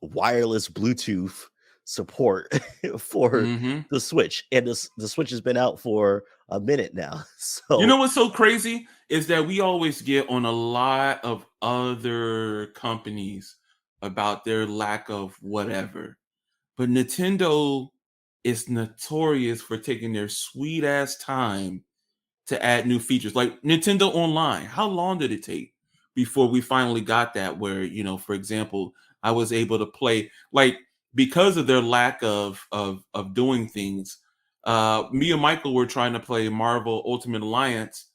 wireless Bluetooth support for the Switch, and the Switch has been out for a minute now. So What's so crazy is that we always get on a lot of other companies about their lack of whatever, but Nintendo is notorious for taking their sweet ass time to add new features. Like Nintendo Online, how long did it take before we finally got that? Where for example, I was able to play, like, because of their lack of doing things. Me and Michael were trying to play Marvel Ultimate Alliance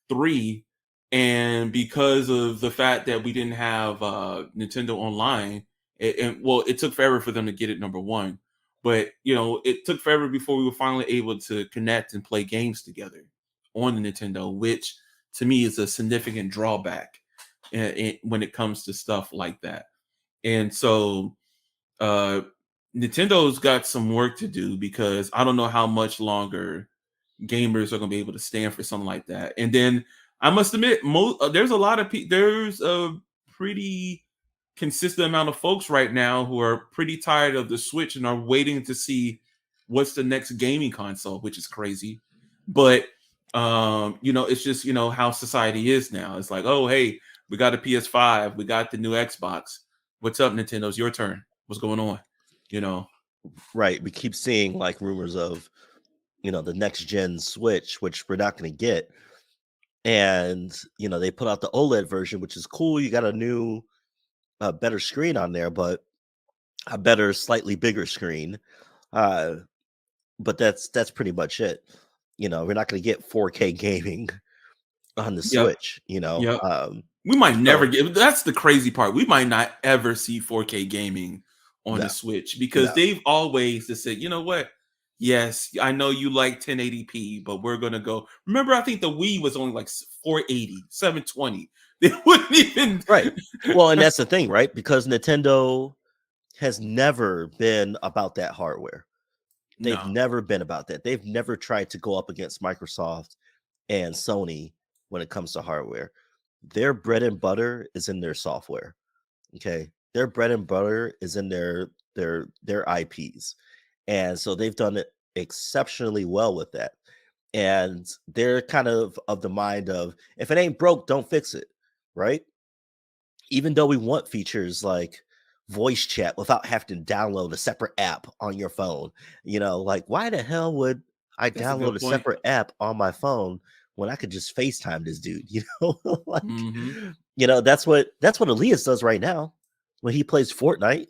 3, and because of the fact that we didn't have Nintendo Online, it took forever for them to get it, number one. But it took forever before we were finally able to connect and play games together on the Nintendo, which to me is a significant drawback when it comes to stuff like that. And so Nintendo's got some work to do, because I don't know how much longer gamers are going to be able to stand for something like that. And then I must admit, there's a lot of there's a pretty consistent amount of folks right now who are pretty tired of the Switch and are waiting to see what's the next gaming console, which is crazy. But it's just how society is now. It's like, oh hey, we got a PS5, we got the new Xbox. What's up, Nintendo? It's your turn. What's going on? Right, we keep seeing like rumors of the next gen Switch, which we're not going to get. and they put out the OLED version, which is cool. You got a new, better screen on there, but a better, slightly bigger screen. But that's pretty much it. We're not going to get 4K gaming on the Yep. Switch. Yep. We might never So get. That's the crazy part. We might not ever see 4K gaming on no, the Switch because no, they've always just said, you know what? Yes, I know you like 1080p, but we're gonna go. Remember, I think the Wii was only like 480, 720. They wouldn't even. right. Well, and that's the thing, right? Because Nintendo has never been about that hardware. They've No. never been about that. They've never tried to go up against Microsoft and Sony when it comes to hardware. Their bread and butter is in their software. Okay. Their bread and butter is in their IPs. And so they've done it exceptionally well with that. And they're kind of the mind of, if it ain't broke, don't fix it. Right. Even though we want features like voice chat without having to download a separate app on your phone, like, why the hell would I That's a download good a point. separate app on my phone when I could just FaceTime this dude? Like, Hmm. that's what Elias does right now when he plays Fortnite.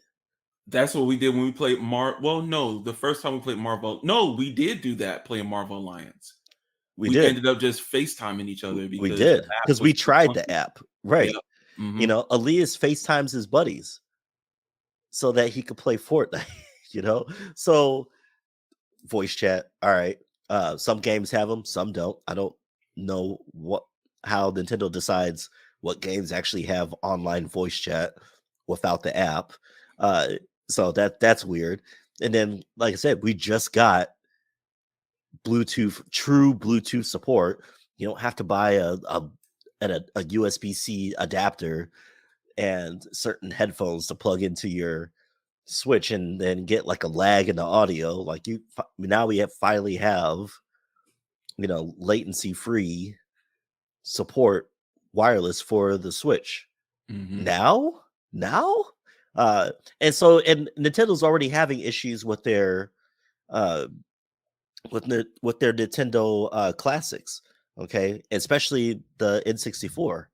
That's what we did when we played Well, no, the first time we played Marvel. No, we did do that playing Marvel Alliance. We We did. ended up just FaceTiming each other We because the did app because was we too tried the clunky. app, Yep. right? Hmm. Elias FaceTimes his buddies so that he could play Fortnite. So voice chat. All right. Some games have them, some don't. I don't know how Nintendo decides what games actually have online voice chat without the app. Uh, so that's weird. And then, like I said, we just got true Bluetooth support. You don't have to buy a USB-C adapter and certain headphones to plug into your Switch and then get like a lag in the audio. Like now we finally have latency free support wireless for the Switch. Hmm. Now, uh, and Nintendo's already having issues with their uh with their Nintendo classics. Okay, especially the N64.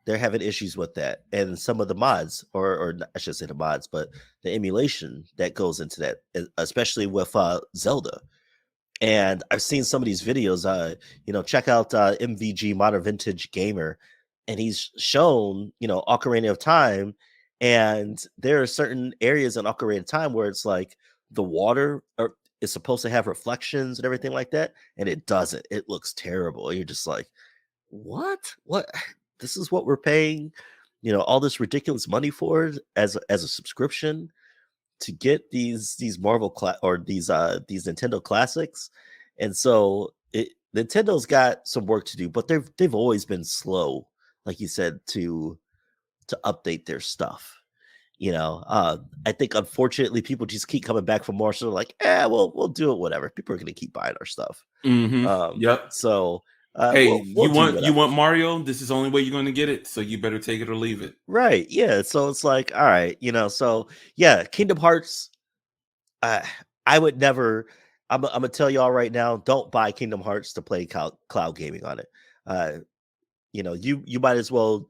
They're having issues with that, and some of the mods, or I should say the mods, but the emulation that goes into that, especially with Zelda. And I've seen some of these videos. Check out MVG Modern Vintage Gamer, and he's shown Ocarina of Time, and there are certain areas in Ocarina of Time where it's like the water is supposed to have reflections and everything like that, and it doesn't. It looks terrible. You're just like, what? What? This is what we're paying, all this ridiculous money for as a subscription to get these or these Nintendo classics. And so Nintendo's got some work to do, but they've always been slow, like you said, to update their stuff. I think unfortunately people just keep coming back for more, so they're like, we'll do it, whatever. People are going to keep buying our stuff. Hmm. Yep. So Hey, we'll do you whatever. want Mario? This is the only way you're going to get it. So you better take it or leave it. Right. Yeah. So it's like, all right, so yeah, Kingdom Hearts. Uh, I would never. I'm gonna tell y'all right now, don't buy Kingdom Hearts to play cloud gaming on it. Uh, you might as well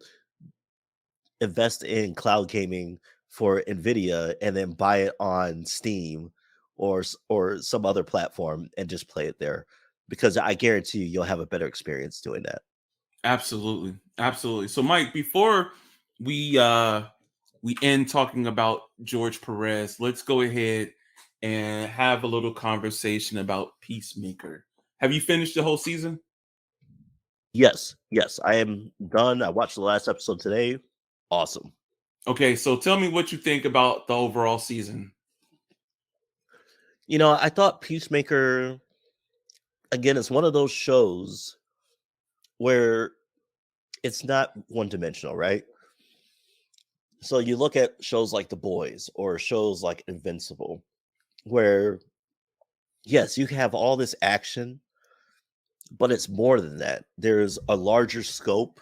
invest in cloud gaming for Nvidia and then buy it on Steam or some other platform and just play it there, because I guarantee you'll have a better experience doing that. Absolutely. Absolutely. So Mike, before we we end talking about George Perez, let's go ahead and have a little conversation about Peacemaker. Have you finished the whole season? Yes, I am done. I watched the last episode today. Awesome. Okay, so tell me what you think about the overall season. I thought Peacemaker, again, it's one of those shows where it's not one dimensional, right? So you look at shows like The Boys or shows like Invincible, where yes, you have all this action, but it's more than that. There's a larger scope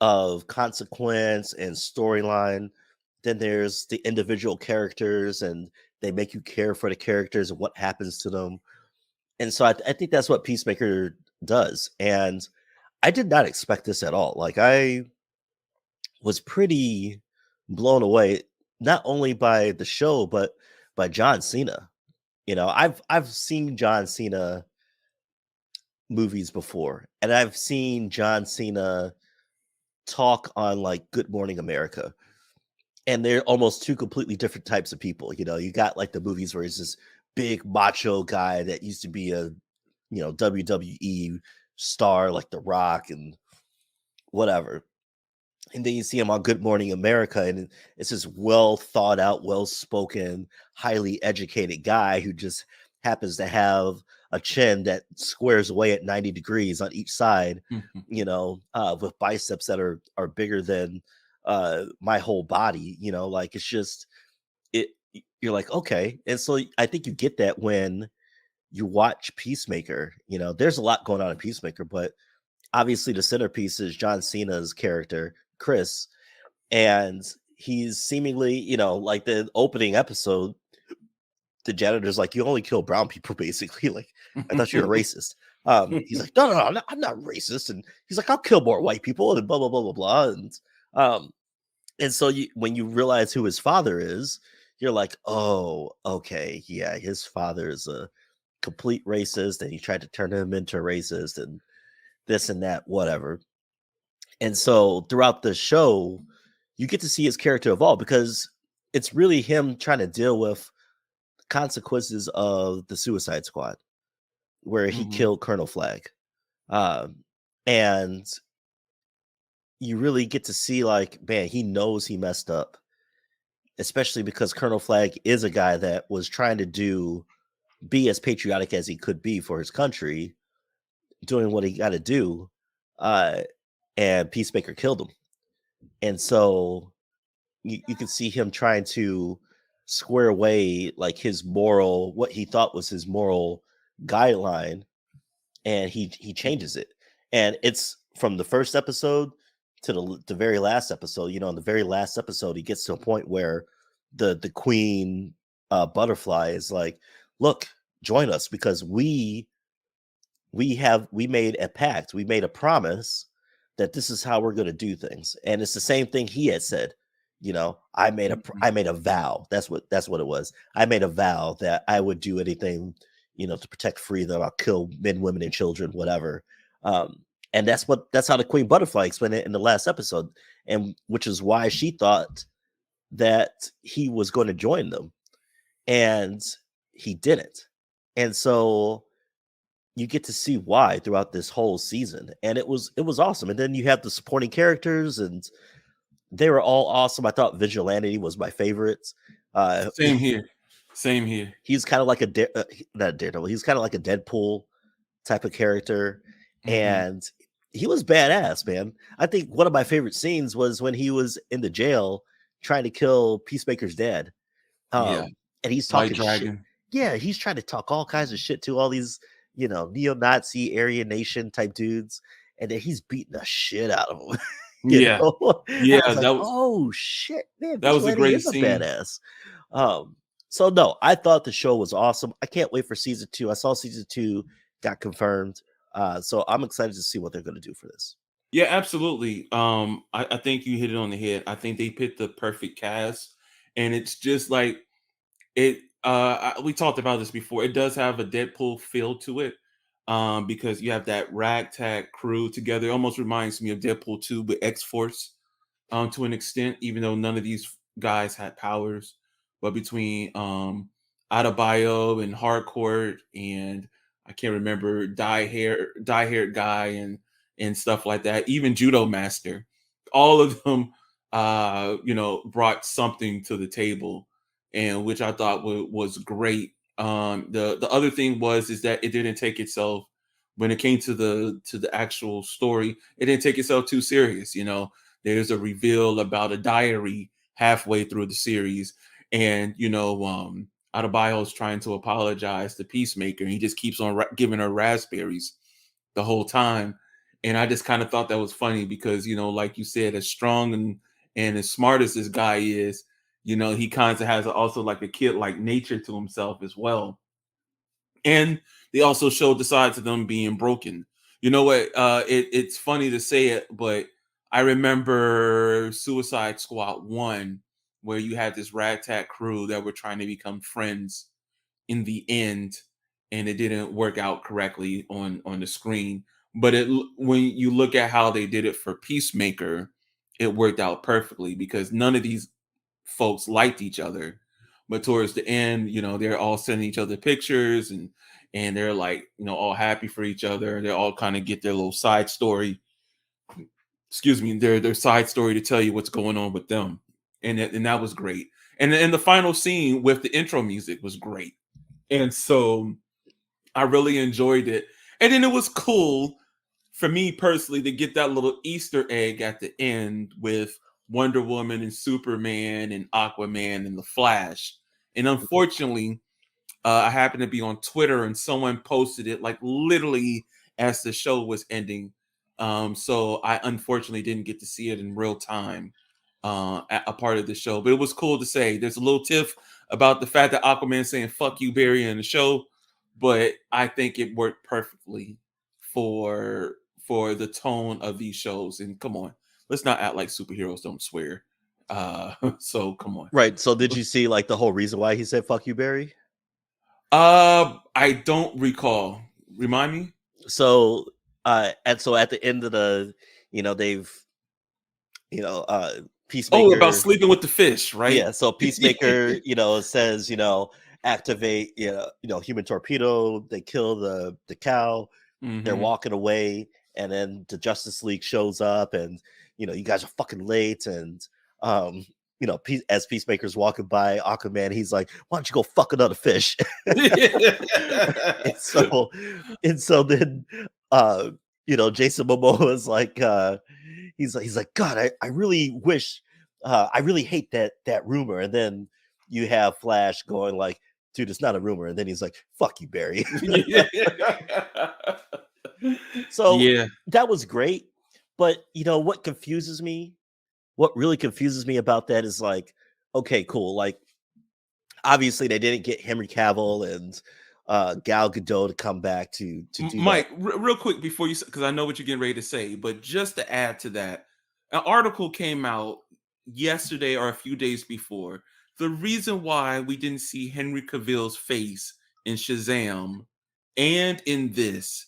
of consequence and storyline. Then there's the individual characters, and they make you care for the characters and what happens to them. And so I think that's what Peacemaker does. And I did not expect this at all. Like, I was pretty blown away, not only by the show, but by John Cena. I've seen John Cena movies before, and I've seen John Cena talk on like Good Morning America. And they're almost two completely different types of people. You got like the movies where he's this big macho guy that used to be a WWE star like The Rock and whatever. And then you see him on Good Morning America, and it's this well thought out, well spoken, highly educated guy who just happens to have a chin that squares away at 90 degrees on each side, with biceps that are bigger than my whole body. Like, it's just it. You're like, okay, and so I think you get that when you watch Peacemaker. There's a lot going on in Peacemaker, but obviously the centerpiece is John Cena's character, Chris, and he's seemingly, like the opening episode, the janitor's like, you only kill brown people, basically. Like, I thought you were racist. He's like, no, I'm not racist. And he's like, I'll kill more white people and blah, blah, blah, blah, blah. And so when you realize who his father is, you're like, oh, okay, yeah, his father is a complete racist, and he tried to turn him into a racist and this and that, whatever. And so throughout the show, you get to see his character evolve, because it's really him trying to deal with consequences of the Suicide Squad, where he killed Colonel Flag. And you really get to see, like, man, he knows he messed up, especially because Colonel Flag is a guy that was trying to be as patriotic as he could be for his country, doing what he got to do. And Peacemaker killed him. And so you can see him trying to square away like what he thought was his moral guideline, and he changes it. And it's from the first episode to the very last episode. In the very last episode, he gets to a point where the queen butterfly is like, look, join us, because we made a pact, we made a promise that this is how we're going to do things. And it's the same thing he had said. I made a vow. That's what it was. I made a vow that I would do anything, to protect freedom. I'll kill men, women, and children, whatever. And that's how the Queen Butterfly explained it in the last episode, and which is why she thought that he was going to join them, and he didn't. And so you get to see why throughout this whole season, and it was awesome. And then you have the supporting characters, and they were all awesome. I thought Vigilante was my favorite. Same here. He's kind of like not Daredevil. He's kind of like a Deadpool type of character, and he was badass, man. I think one of my favorite scenes was when he was in the jail trying to kill Peacemaker's dad. And he's talking shit. Yeah, he's trying to talk all kinds of shit to all these, neo-Nazi, Aryan Nation type dudes, and then he's beating the shit out of them. Yeah, oh shit, man, that was a great scene. Badass. So no, I thought the show was awesome. I can't wait for season 2. I saw season 2 got confirmed, so I'm excited to see what they're going to do for this. Yeah, absolutely. I think you hit it on the head. I think they picked the perfect cast, and it's just like it. We talked about this before. It does have a Deadpool feel to it, because you have that ragtag crew together. It almost reminds me of Deadpool 2 with X-Force, to an extent, even though none of these guys had powers. But between Adebayo and Harcourt, and I can't remember dye-haired guy and stuff like that, even Judo Master, all of them brought something to the table, and which I thought was great. The other thing is that it didn't take itself, when it came to the actual story, it didn't take itself too serious. There's a reveal about a diary halfway through the series, and Adebayo's trying to apologize to Peacemaker, and he just keeps on giving her raspberries the whole time. And I just kind of thought that was funny because, like you said, as strong and as smart as this guy is, he kind of has also like a kid-like nature to himself as well. And they also showed the sides of them being broken. You know what? It's funny to say it, but I remember Suicide Squad 1, where you had this ragtag crew that were trying to become friends in the end, and it didn't work out correctly on the screen. But when you look at how they did it for Peacemaker, it worked out perfectly because none of these folks liked each other. But towards the end, they're all sending each other pictures, and they're like, all happy for each other. They all kind of get their little side story, excuse me, their side story to tell you what's going on with them. And that was great. And the final scene with the intro music was great. And so I really enjoyed it. And then it was cool for me personally to get that little Easter egg at the end with Wonder Woman and Superman and Aquaman and the Flash. And unfortunately, I happened to be on Twitter and someone posted it like literally as the show was ending. So I unfortunately didn't get to see it in real time at a part of the show. But it was cool to say. There's a little tiff about the fact that Aquaman saying "fuck you, Barry" in the show, but I think it worked perfectly for the tone of these shows. And come on, let's not act like superheroes don't swear. So come on. Right. So did you see like the whole reason why he said "fuck you, Barry"? I don't recall. Remind me. So and so at the end of the, they've, Oh, about Peacemaker. sleeping with the fish, right? Yeah, so Peacemaker, says, activate, human torpedo. They kill the cow. They're Hmm. walking away, and then the Justice League shows up, and you guys are fucking late. And as Peacemaker's walking by Aquaman, he's like, "Why don't you go fuck another fish?" and so then, Jason Momoa is like, he's like, God, I really wish. I really hate that rumor. And then you have Flash going like, dude, it's not a rumor. And then he's like, fuck you, Barry. So Yeah. that was great. But what really confuses me about that is like, okay, cool. Like, obviously they didn't get Henry Cavill and Gal Gadot to come back to do Mike, that. real quick before you, because I know what you're getting ready to say, but just to add to that, an article came out yesterday or a few days before. The reason why we didn't see Henry Cavill's face in Shazam and in this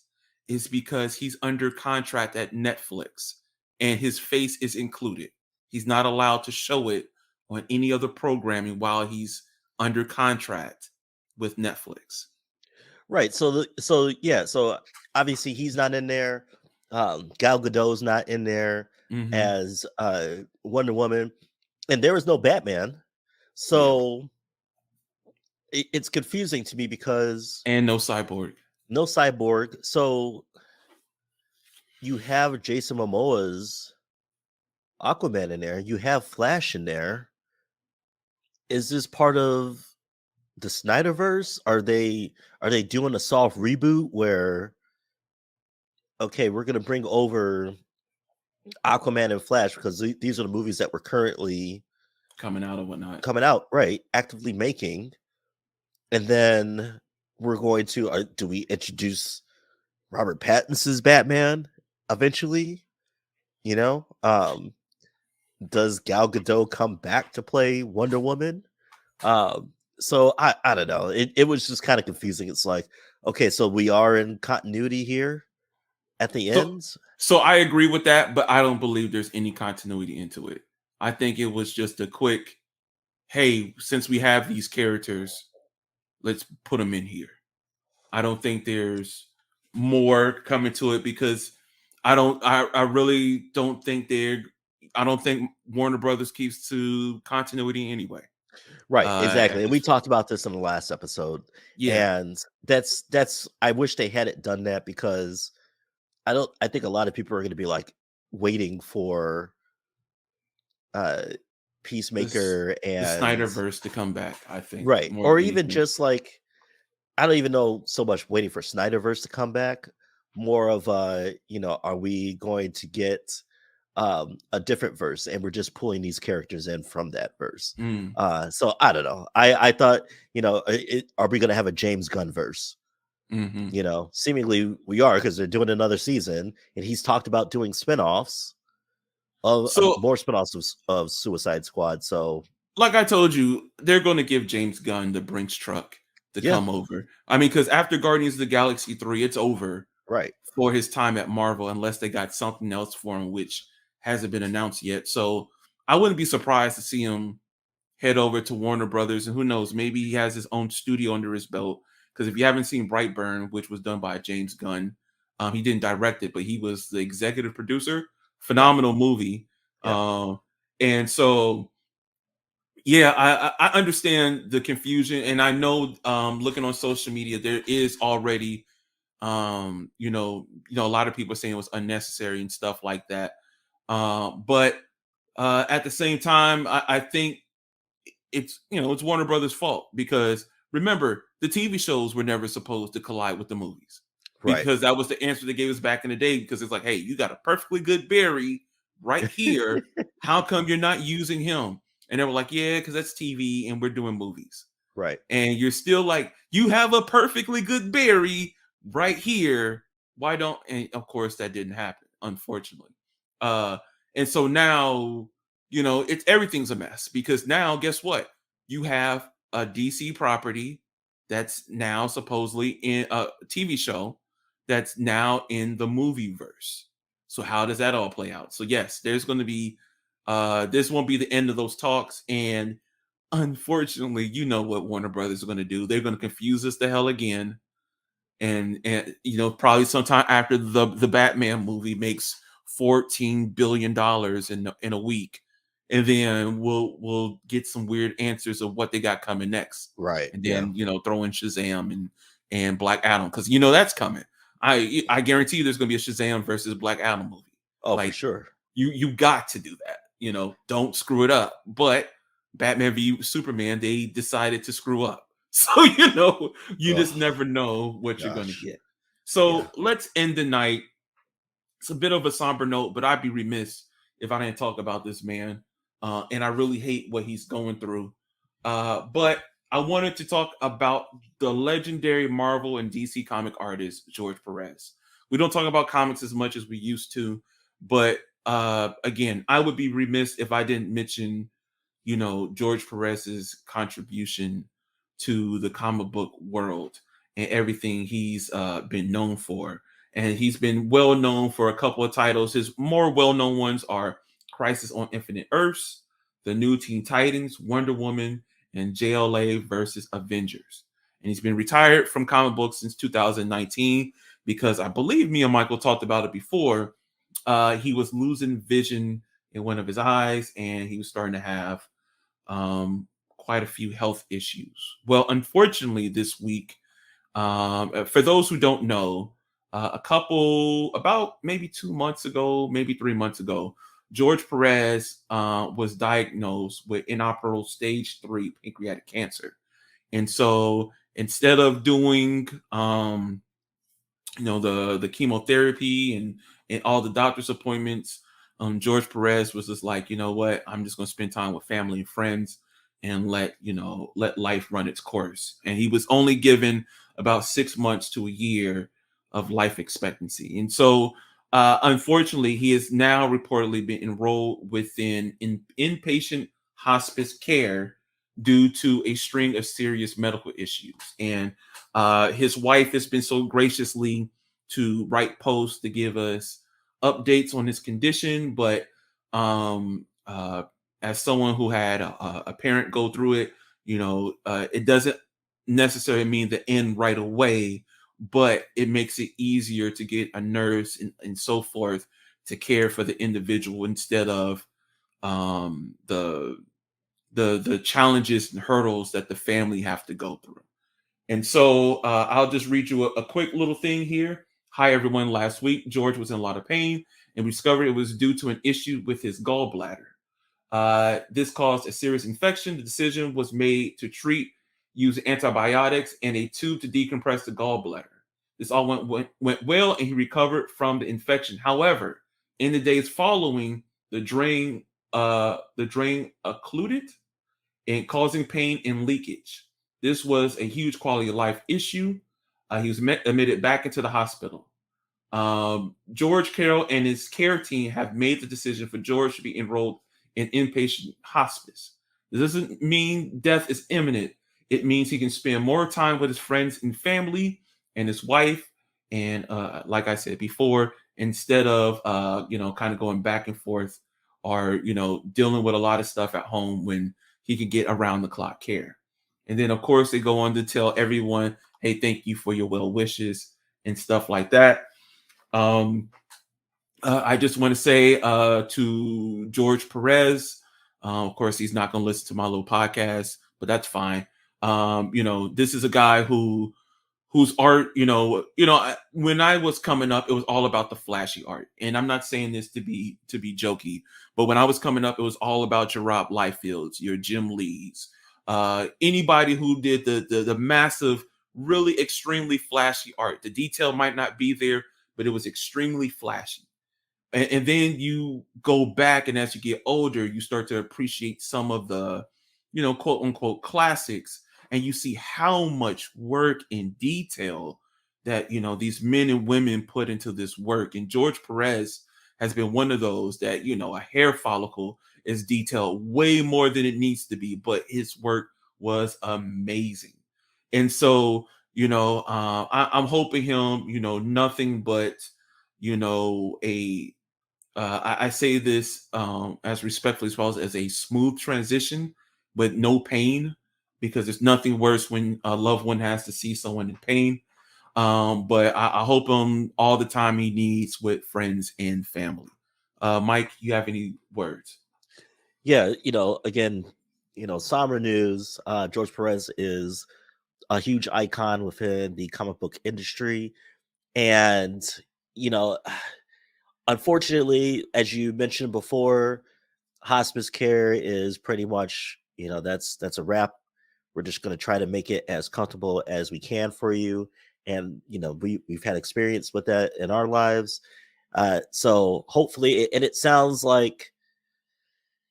is because he's under contract at Netflix and his face is included. He's not allowed to show it on any other programming while he's under contract with Netflix. Right. So obviously he's not in there. Gal Gadot's not in there Hmm. as Wonder Woman, and there was no Batman. Yeah. So it's confusing to me because And no Cyborg. no Cyborg. So you have Jason Momoa's Aquaman in there. You have Flash in there. Is this part of the Snyderverse? Are they doing a soft reboot where, okay, we're gonna bring over Aquaman and Flash because these are the movies that we're currently Coming out or whatnot. coming out, right? Actively making, and then we're going to do we introduce Robert Pattinson's Batman eventually? You know, does Gal Gadot come back to play Wonder Woman? So I don't know. It was just kind of confusing. It's like, okay, so we are in continuity here at the So ends. so I agree with that, but I don't believe there's any continuity into it. I think it was just a quick, hey, since we have these characters, let's put them in here. I don't think there's more coming to it because I really don't think I don't think Warner Brothers keeps to continuity anyway. Right, exactly. At And we this point. talked about this in the last episode. Yeah. And that's I wish they had it done that because I think a lot of people are going to be like waiting for uh This Peacemaker the and Snyderverse to come back, I think, right, more or than even anything. just like I don't even know so much waiting for Snyderverse to come back, more of are we going to get a different verse and we're just pulling these characters in from that verse. Mm. So I don't know. I thought, are we going to have a James Gunn verse? Hmm. You know, seemingly we are, because they're doing another season, and he's talked about doing spinoffs of So, more spinoffs of Suicide Squad. So like I told you, they're going to give James Gunn the Brinks truck to yeah, come over. I mean, because after Guardians of the Galaxy 3, it's over right, for his time at Marvel, unless they got something else for him, which hasn't been announced yet. So I wouldn't be surprised to see him head over to Warner Brothers, and who knows, maybe he has his own studio under his belt. Because if you haven't seen Brightburn, which was done by James Gunn, he didn't direct it, but he was the executive producer. yeah, Phenomenal movie. yeah, And so, yeah, I understand the confusion, and I know, looking on social media, there is already, a lot of people saying it was unnecessary and stuff like that. But at the same time, I think it's Warner Brothers' fault, because remember, the TV shows were never supposed to collide with the movies, right, because that was the answer they gave us back in the day, because it's like, hey, you got a perfectly good Barry right here. How come you're not using him? And they were like, yeah, because that's TV and we're doing movies. right, And you're still like, you have a perfectly good Barry right here. Why don't, and of course that didn't happen, unfortunately. uh and so now, it's everything's a mess, because now guess what, you have a DC property that's now supposedly in a TV show that's now in the movie verse. So how does that all play out? So yes, there's going to be, this won't be the end of those talks. And unfortunately, you know what Warner Brothers are going to do. They're going to confuse us the hell again, and probably sometime after the Batman movie makes $14 billion in a week, and then we'll get some weird answers of what they got coming next, right, and yeah. then throw in Shazam and Black Adam, because that's coming. I guarantee you there's going to be a Shazam versus Black Adam movie. Oh, for Like, sure. you got to do that. Don't screw it up. But Batman v Superman, they decided to screw up. So you Oh just never know what you're going to gosh, get. yeah, So let's end the night. It's a bit of a somber note, but I'd be remiss if I didn't talk about this man. And I really hate what he's going through. But I wanted to talk about the legendary Marvel and DC comic artist, George Perez. We don't talk about comics as much as we used to, but again, I would be remiss if I didn't mention, George Perez's contribution to the comic book world and everything he's been known for. And he's been well known for a couple of titles. His more well known ones are Crisis on Infinite Earths, The New Teen Titans, Wonder Woman, and JLA versus Avengers. And he's been retired from comic books since 2019, because I believe me and Michael talked about it before. He was losing vision in one of his eyes, and he was starting to have quite a few health issues. Well, unfortunately, this week, for those who don't know, about maybe 2 months ago, maybe 3 months ago, George Perez was diagnosed with inoperable stage 3 pancreatic cancer. And so instead of doing, the chemotherapy and all the doctor's appointments, George Perez was just like, you know what, I'm just going to spend time with family and friends and let life run its course. And he was only given about 6 months to a year of life expectancy. And so unfortunately, he has now reportedly been enrolled within inpatient hospice care due to a string of serious medical issues. And his wife has been so graciously to write posts to give us updates on his condition. But as someone who had a parent go through it, it doesn't necessarily mean the end right away, but it makes it easier to get a nurse and so forth to care for the individual, instead of the challenges and hurdles that the family have to go through. And so I'll just read you a quick little thing here. Hi, everyone. Last week, George was in a lot of pain, and we discovered it was due to an issue with his gallbladder. This caused a serious infection. The decision was made to treat using antibiotics and a tube to decompress the gallbladder. This all went well, and he recovered from the infection. However, in the days following, the drain occluded and causing pain and leakage. This was a huge quality of life issue. He was admitted back into the hospital. George Carroll and his care team have made the decision for George to be enrolled in inpatient hospice. This doesn't mean death is imminent. It means he can spend more time with his friends and family and his wife. And like I said before, instead of kind of going back and forth or dealing with a lot of stuff at home, when he can get around the clock care. And then of course they go on to tell everyone, hey, thank you for your well wishes and stuff like that. I just want to say to George Perez, of course, he's not going to listen to my little podcast, but that's fine. This is a guy whose art, when I was coming up, it was all about the flashy art, and I'm not saying this to be jokey, but when I was coming up, it was all about your Rob Liefelds, your Jim Lees, anybody who did the massive, really extremely flashy art. The detail might not be there, but it was extremely flashy. And then you go back, and as you get older, you start to appreciate some of the, quote unquote classics, and you see how much work and detail that these men and women put into this work. And George Perez has been one of those that a hair follicle is detailed way more than it needs to be, but his work was amazing. And so I'm hoping him nothing but a I say this as respectfully as well as a smooth transition, but no pain, because there's nothing worse when a loved one has to see someone in pain. But I hope him all the time he needs with friends and family. Mike, you have any words? Yeah, again, somber news. George Perez is a huge icon within the comic book industry. And, you know, unfortunately, as you mentioned before, hospice care is pretty much, that's a wrap. We're just going to try to make it as comfortable as we can for you. And, we've had experience with that in our lives. So hopefully, and it sounds like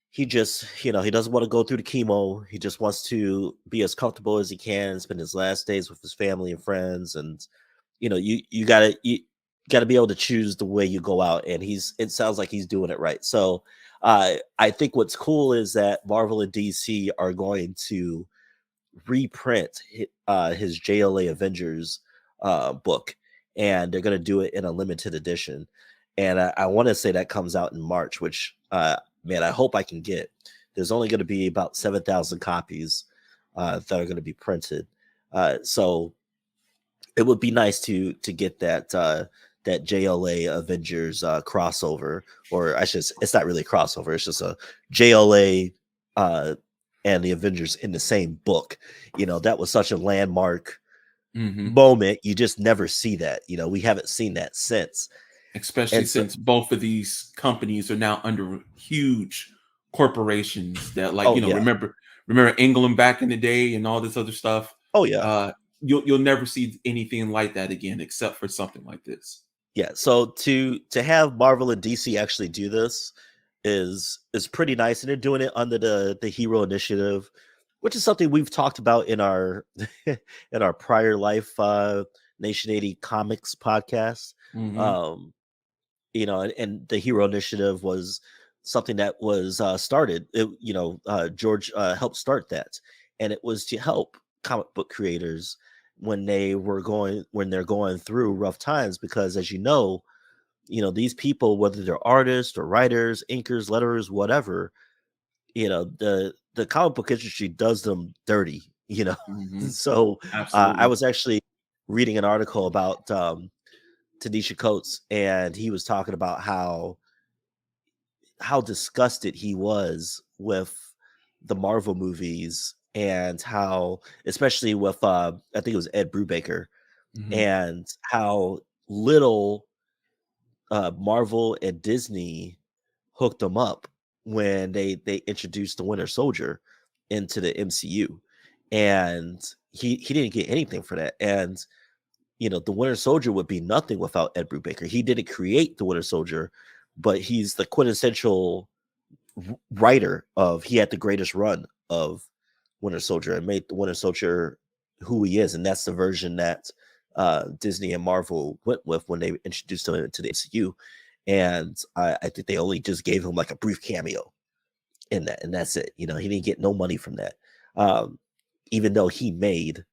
he just, he doesn't want to go through the chemo. He just wants to be as comfortable as he can, spend his last days with his family and friends. And, you gotta be able to choose the way you go out. And it sounds like he's doing it right. So I think what's cool is that Marvel and DC are going to reprint his JLA Avengers book, and they're going to do it in a limited edition. And I want to say that comes out in March, which man, I hope I can get. There's only going to be about 7,000 copies that are going to be printed, so it would be nice to get that that JLA Avengers crossover, or it's not really a crossover. It's just a JLA and the Avengers in the same book. That was such a landmark moment. You just never see that. We haven't seen that since. Especially since both of these companies are now under huge corporations that, like, yeah. remember England back in the day and all this other stuff. Oh yeah. You'll never see anything like that again, except for something like this. Yeah. So to have Marvel and DC actually do this is pretty nice, and they're doing it under the Hero Initiative, which is something we've talked about in our in our prior life Nation80 comics podcast. And the Hero Initiative was something that was started. George helped start that, and it was to help comic book creators when they're going through rough times, because as these people, whether they're artists or writers, inkers, letterers, whatever, the comic book industry does them dirty. So I was actually reading an article about Tanisha Coates, and he was talking about how disgusted he was with the Marvel movies, and how, especially with I think it was Ed Brubaker, and how little Marvel and Disney hooked them up when they introduced the Winter Soldier into the MCU, and he didn't get anything for that. And the Winter Soldier would be nothing without Ed Brubaker. He didn't create the Winter Soldier, but he's the quintessential writer he had the greatest run of Winter Soldier and made the Winter Soldier who he is. And that's the version that Disney and Marvel went with when they introduced him into the MCU, and I think they only just gave him like a brief cameo in that, and that's it. You know, he didn't get no money from that, even though he made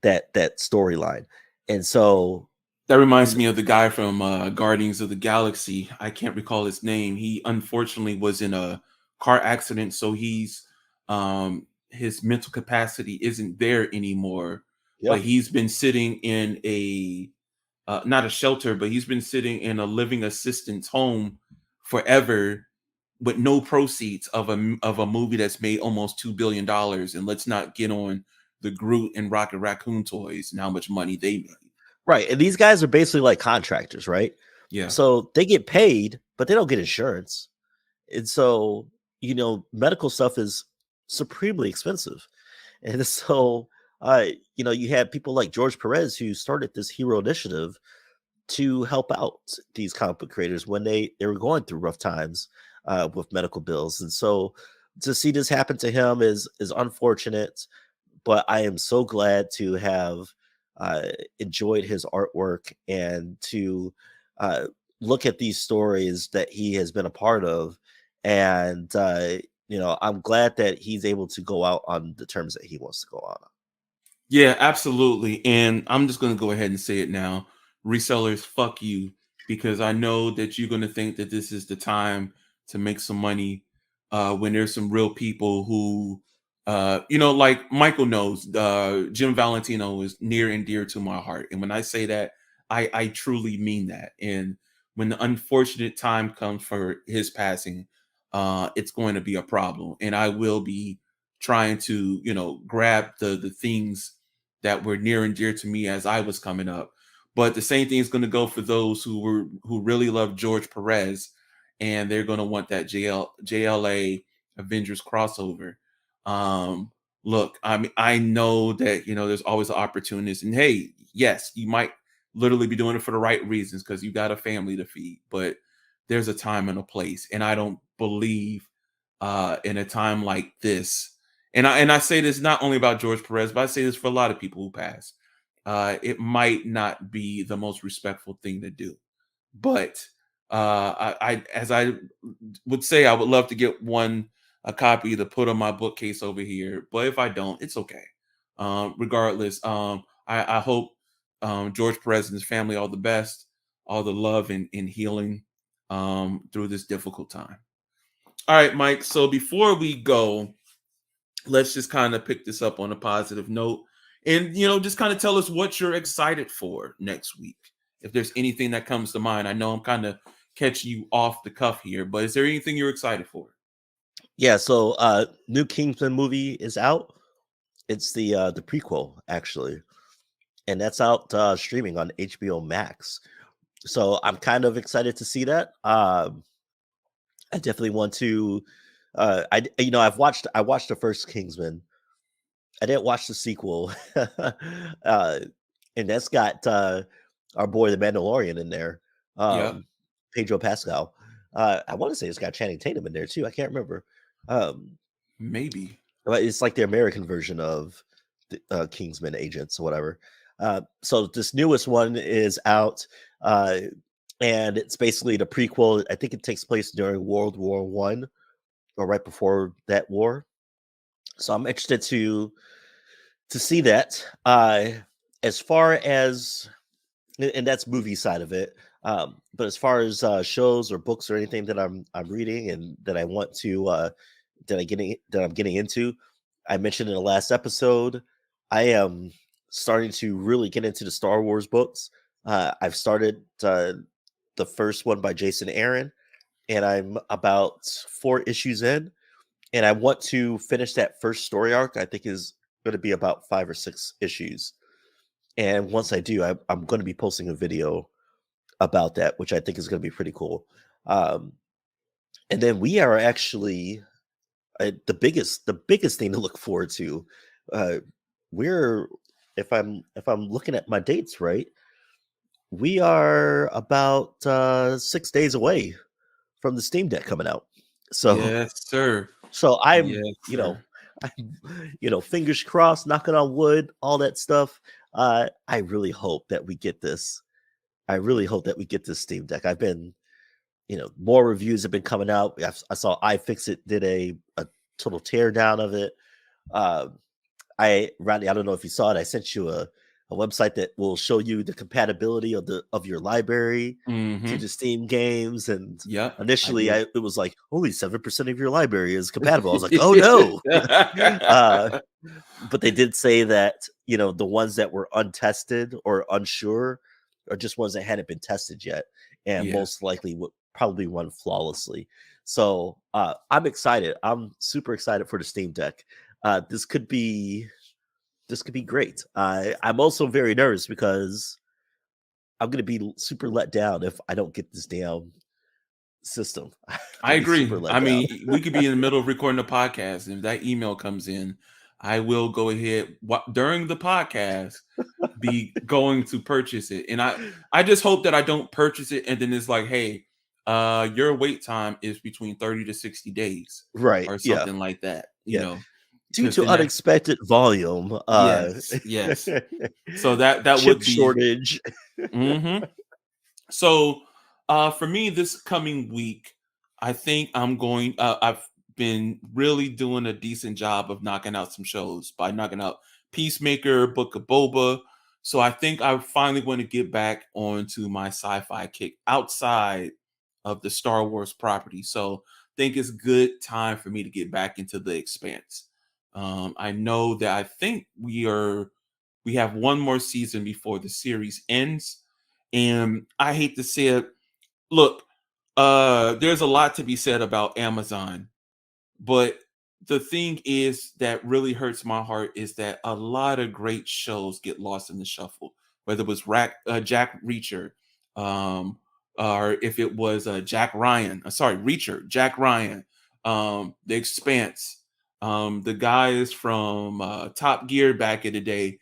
that storyline, and so That reminds me of the guy from Guardians of the Galaxy. I can't recall his name. He unfortunately was in a car accident, so his mental capacity isn't there anymore. yeah, But he's been sitting in a not a shelter, but he's been sitting in a living assistance home forever with no proceeds of a movie that's made almost $2 billion. And let's not get on the Groot and Rocket Raccoon toys and how much money they made. right. And these guys are basically like contractors, right? Yeah. So they get paid, but they don't get insurance, and so medical stuff is supremely expensive. And so, you had people like George Perez who started this hero initiative to help out these comic book creators when they were going through rough times with medical bills. And so to see this happen to him is unfortunate, but I am so glad to have enjoyed his artwork and to uh, look at these stories that he has been a part of. And, I'm glad that he's able to go out on the terms that he wants to go out on. Yeah, absolutely. And I'm just going to go ahead and say it now. Resellers, fuck you, because I know that you're going to think that this is the time to make some money when there's some real people who, like Michael knows, Jim Valentino is near and dear to my heart. And when I say that, I truly mean that. And when the unfortunate time comes for his passing, it's going to be a problem. And I will be trying to, grab the things that were near and dear to me as I was coming up. But the same thing is going to go for those who really love George Perez, and they're going to want that JLA Avengers crossover. Look, I mean, I know that there's always opportunities, and hey, yes, you might literally be doing it for the right reasons because you got a family to feed, but there's a time and a place, and I don't believe in a time like this. And I say this not only about George Perez, but I say this for a lot of people who pass. It might not be the most respectful thing to do, but as I would say, I would love to get a copy to put on my bookcase over here. But if I don't, it's okay. Regardless, I hope George Perez and his family all the best, all the love and healing through this difficult time. All right, Mike. So before we go, let's just kind of pick this up on a positive note and just kind of tell us what you're excited for next week, if there's anything that comes to mind. I know I'm kind of catching you off the cuff here, but is there anything you're excited for? Yeah, so new Kingsman movie is out. It's the prequel actually, and that's out streaming on HBO Max. So I'm kind of excited to see that. I definitely want to. I watched the first Kingsman. I didn't watch the sequel, and that's got our boy the Mandalorian in there, Yeah, Pedro Pascal. I want to say it's got Channing Tatum in there too. I can't remember. Um, maybe. but it's like the American version of the, Kingsman agents or whatever. So this newest one is out, and it's basically the prequel. I think it takes place during World War One or right before that war. So I'm interested to see that. As far as and that's movie side of it. But as far as shows or books or anything that I'm reading and that I want to that I'm getting into, I mentioned in the last episode, I am starting to really get into the Star Wars books. I've started the first one by Jason Aaron, and I'm about 4 issues in, and I want to finish that first story arc. I think is going to be about 5 or 6 issues, and once I do, I'm going to be posting a video about that, which I think is going to be pretty cool. Um, and then we are actually the biggest thing to look forward to. Uh, we're if I'm looking at my dates right, we are about 6 days away from the Steam Deck coming out. So Yes, sir. so I'm Yes, you know sir. I'm fingers crossed, knocking on wood, all that stuff. I really hope that we get this. I really hope that we get this Steam Deck. I've been, more reviews have been coming out. I saw iFixit did a total tear down of it. Uh, Rodney, I don't know if you saw it. I sent you a website that will show you the compatibility of your library to Mm-hmm. the Steam games. And Yep, I initially, did. it was like only 7% of your library is compatible. I was like, oh no. uh, but they did say that the ones that were untested or unsure are just ones that hadn't been tested yet, and Yeah, most likely would probably run flawlessly. So I'm excited. I'm super excited for the Steam Deck. This could be great. I'm also very nervous because I'm going to be super let down if I don't get this damn system. I'm I going to be super agree. let I down. mean, we could be in the middle of recording a podcast, and if that email comes in, I will go ahead during the podcast be going to purchase it. And I just hope that I don't purchase it and then it's like, hey, your wait time is between 30 to 60 days Right? or Yeah. something like that, Yeah. Due because to then that unexpected volume, yes. So that chip would be shortage. mhm. So, for me, this coming week, I think I'm going. I've been really doing a decent job of knocking out some shows by knocking out Peacemaker, Book of Boba. So I think I finally want to get back onto my sci-fi kick outside of the Star Wars property. So I think it's good time for me to get back into the Expanse. I know that I think we have one more season before the series ends, and I hate to say it. Look, there's a lot to be said about Amazon, but the thing is that really hurts my heart is that a lot of great shows get lost in the shuffle. Whether it was Jack Reacher, um, or if it was Jack Ryan, sorry, Reacher, Jack Ryan, The Expanse, the guys from Top Gear back in the day,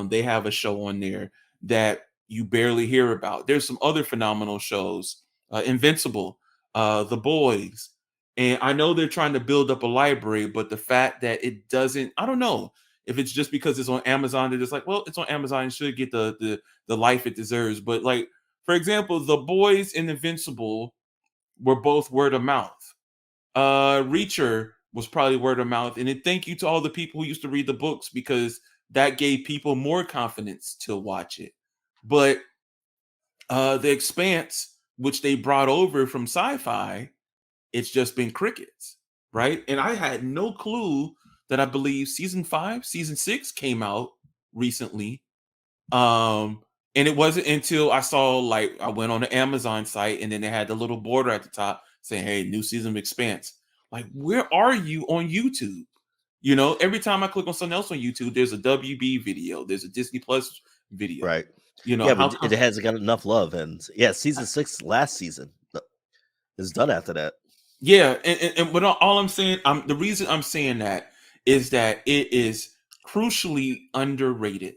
they have a show on there that you barely hear about. There's some other phenomenal shows, Invincible, The Boys, and I know they're trying to build up a library, but the fact that it doesn't, I don't know if it's just because it's on Amazon, they're just like, well, it's on Amazon, it should get the life it deserves. But like, for example, The Boys and Invincible were both word of mouth. Reacher was probably word of mouth. And then thank you to all the people who used to read the books because that gave people more confidence to watch it. But The Expanse, which they brought over from sci-fi, it's just been crickets, right? And I had no clue that I believe season 6 came out recently. Um, and it wasn't until I saw like I went on the Amazon site and then they had the little border at the top saying, "Hey, new season of Expanse." Like, where are you on YouTube? Every time I click on something else on YouTube, there's a WB video, there's a Disney Plus video. Right. You know Yeah, how but it come? hasn't got enough love. And yeah, season 6 last season is done after that. Yeah, and but all I'm saying, the reason I'm saying that is that it is crucially underrated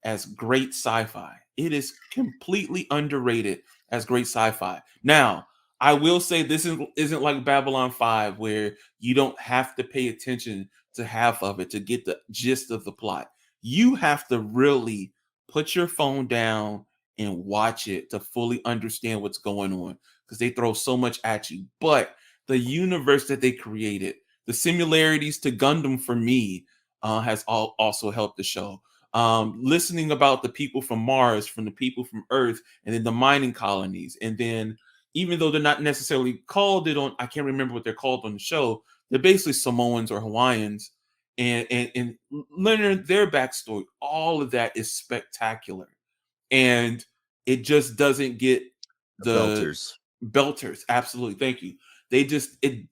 as great sci-fi. It is completely underrated as great sci-fi. Now, I will say this isn't like Babylon 5 where you don't have to pay attention to half of it to get the gist of the plot. You have to really put your phone down and watch it to fully understand what's going on because they throw so much at you. But the universe that they created, the similarities to Gundam for me, has also helped the show. Listening about the people from Mars, from the people from Earth, and then the mining colonies. And then, even though they're not necessarily called it on, I can't remember what they're called on the show, they're basically Samoans or Hawaiians. And learning their backstory, all of that is spectacular. And it just doesn't get The the Belters. belters. Absolutely. Thank you.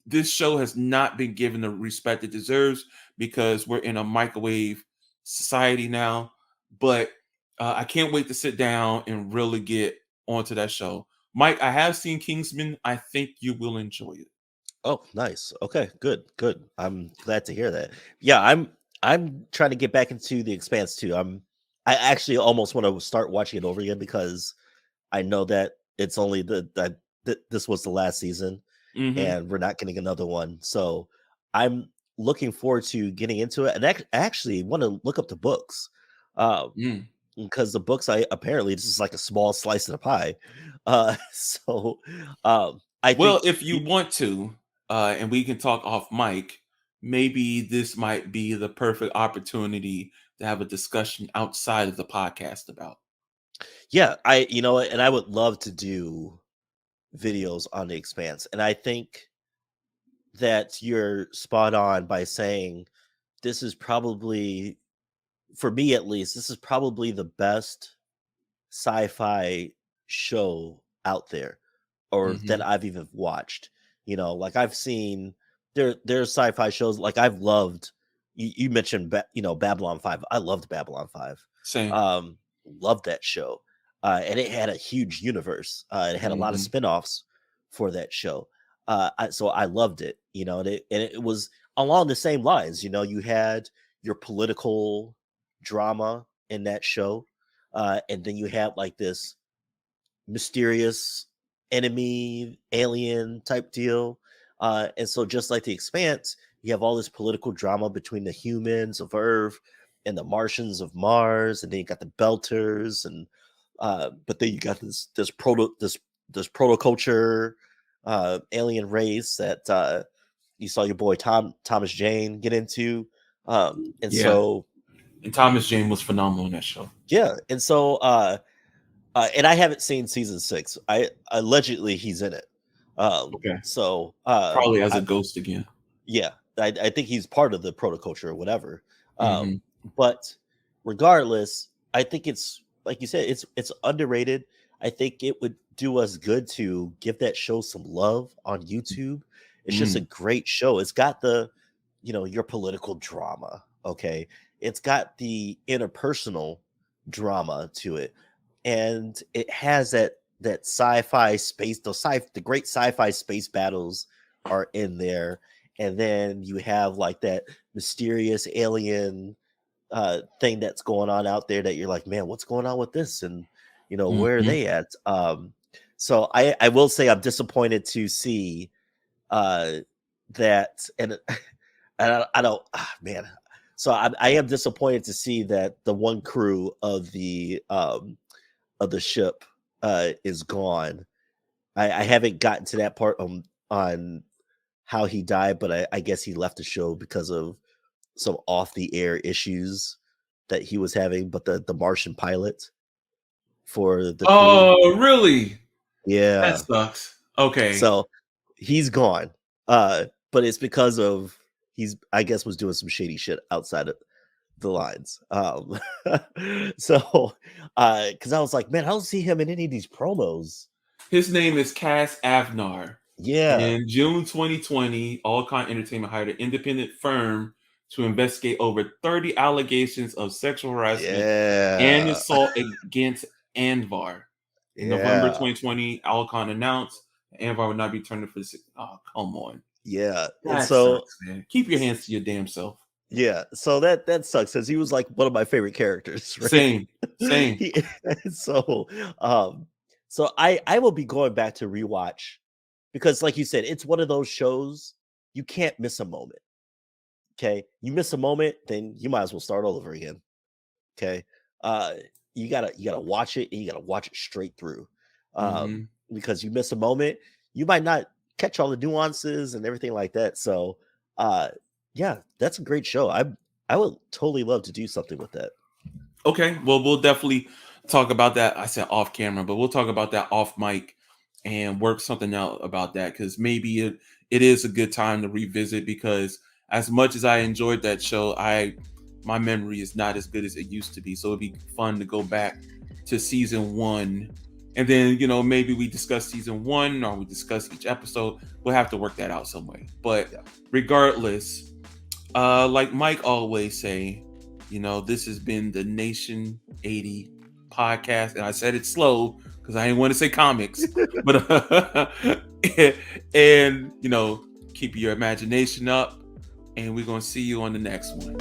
This show has not been given the respect it deserves because we're in a microwave society now. But I can't wait to sit down and really get onto that show. Mike, I have seen Kingsman. I think you will enjoy it. Oh, nice. Okay, good, good. I'm glad to hear that. Yeah, I'm trying to get back into the Expanse too. I actually almost want to start watching it over again because I know that it's only this was the last season Hmm. and we're not getting another one. So I'm looking forward to getting into it. And I actually want to look up the books. Um, Mm. because the books I apparently this is like a small slice of the pie. I Well, think if you want to, and we can talk off mic, maybe this might be the perfect opportunity to have a discussion outside of the podcast about. yeah, I you know what, and I would love to do videos on the expanse. And I think that you're spot on by saying this is probably, for me at least, this is probably the best sci-fi show out there, or Hmm. that I've even watched. Like I've seen there's sci-fi shows like I've loved. You mentioned Babylon 5. I loved Babylon 5. Same. Um Loved that show. And it had a huge universe. It had a lot of Hmm. spin-offs for that show. So I loved it, and it was along the same lines. You had your political drama in that show, and then you had like this mysterious enemy alien type deal. And so just like the expanse, you have all this political drama between the humans of Earth and the Martians of Mars, and then you got the Belters, and but then you got this protoculture alien race that you saw your boy Thomas Jane get into. And Yeah. so And Thomas Jane was phenomenal in that show. yeah, and so and I haven't seen season 6. I allegedly he's in it. Okay. So Probably as a ghost again. yeah, I think he's part of the protoculture or whatever. Hmm. But regardless, I think it's like you said, it's underrated. I think it would do us good to give that show some love on YouTube. It's just a Mm. great show. It's got your political drama. Okay. It's got the interpersonal drama to it. And it has that sci-fi space, the great sci-fi space battles are in there. And then you have like that mysterious alien thing that's going on out there that you're like, man, what's going on with this? And where are Hmm. they at? So I will say I'm disappointed to see that, and I don't, man. So I am disappointed to see that the one crew of the ship is gone. I haven't gotten to that part on how he died, but I guess he left the show because of some off the air issues that he was having. But the Martian pilot for the crew, Oh, really? That yeah. sucks. Okay. So he's gone. But it's because of he's I guess was doing some shady shit outside of the lines. So because I was like, man, I don't see him in any of these promos. His name is Cass Avnar. Yeah, In June 2020, Allcon Entertainment hired an independent firm to investigate over 30 allegations of sexual harassment and yeah, assault against Anvar. In November yeah, 2020, Allcon announced that Anvar would not be turned for this. Oh, come on. yeah. And That so sucks, man. Keep your hands to your damn self. yeah, so that sucks because he was like one of my favorite characters, right? Same. Same. He, so um so I will be going back to rewatch because like you said, it's one of those shows you can't miss a moment. Okay. You miss a moment, then you might as well start all over again. Okay. Uh you gotta watch it, and you gotta watch it straight through. Hmm. Because you miss a moment, you might not catch all the nuances and everything like that. So uh yeah, that's a great show. I would totally love to do something with that. Okay. Well, we'll definitely talk about that. I said off camera, but we'll talk about that off mic and work something out about that because maybe it is a good time to revisit because as much as I enjoyed that show, my memory is not as good as it used to be. So it'd be fun to go back to season one. And then, maybe we discuss season one or we discuss each episode. We'll have to work that out some way. But Yeah. regardless, like Mike always say, this has been the Nation 80 podcast, and I said it slow because I didn't want to say comics, but and keep your imagination up, and we're gonna see you on the next one.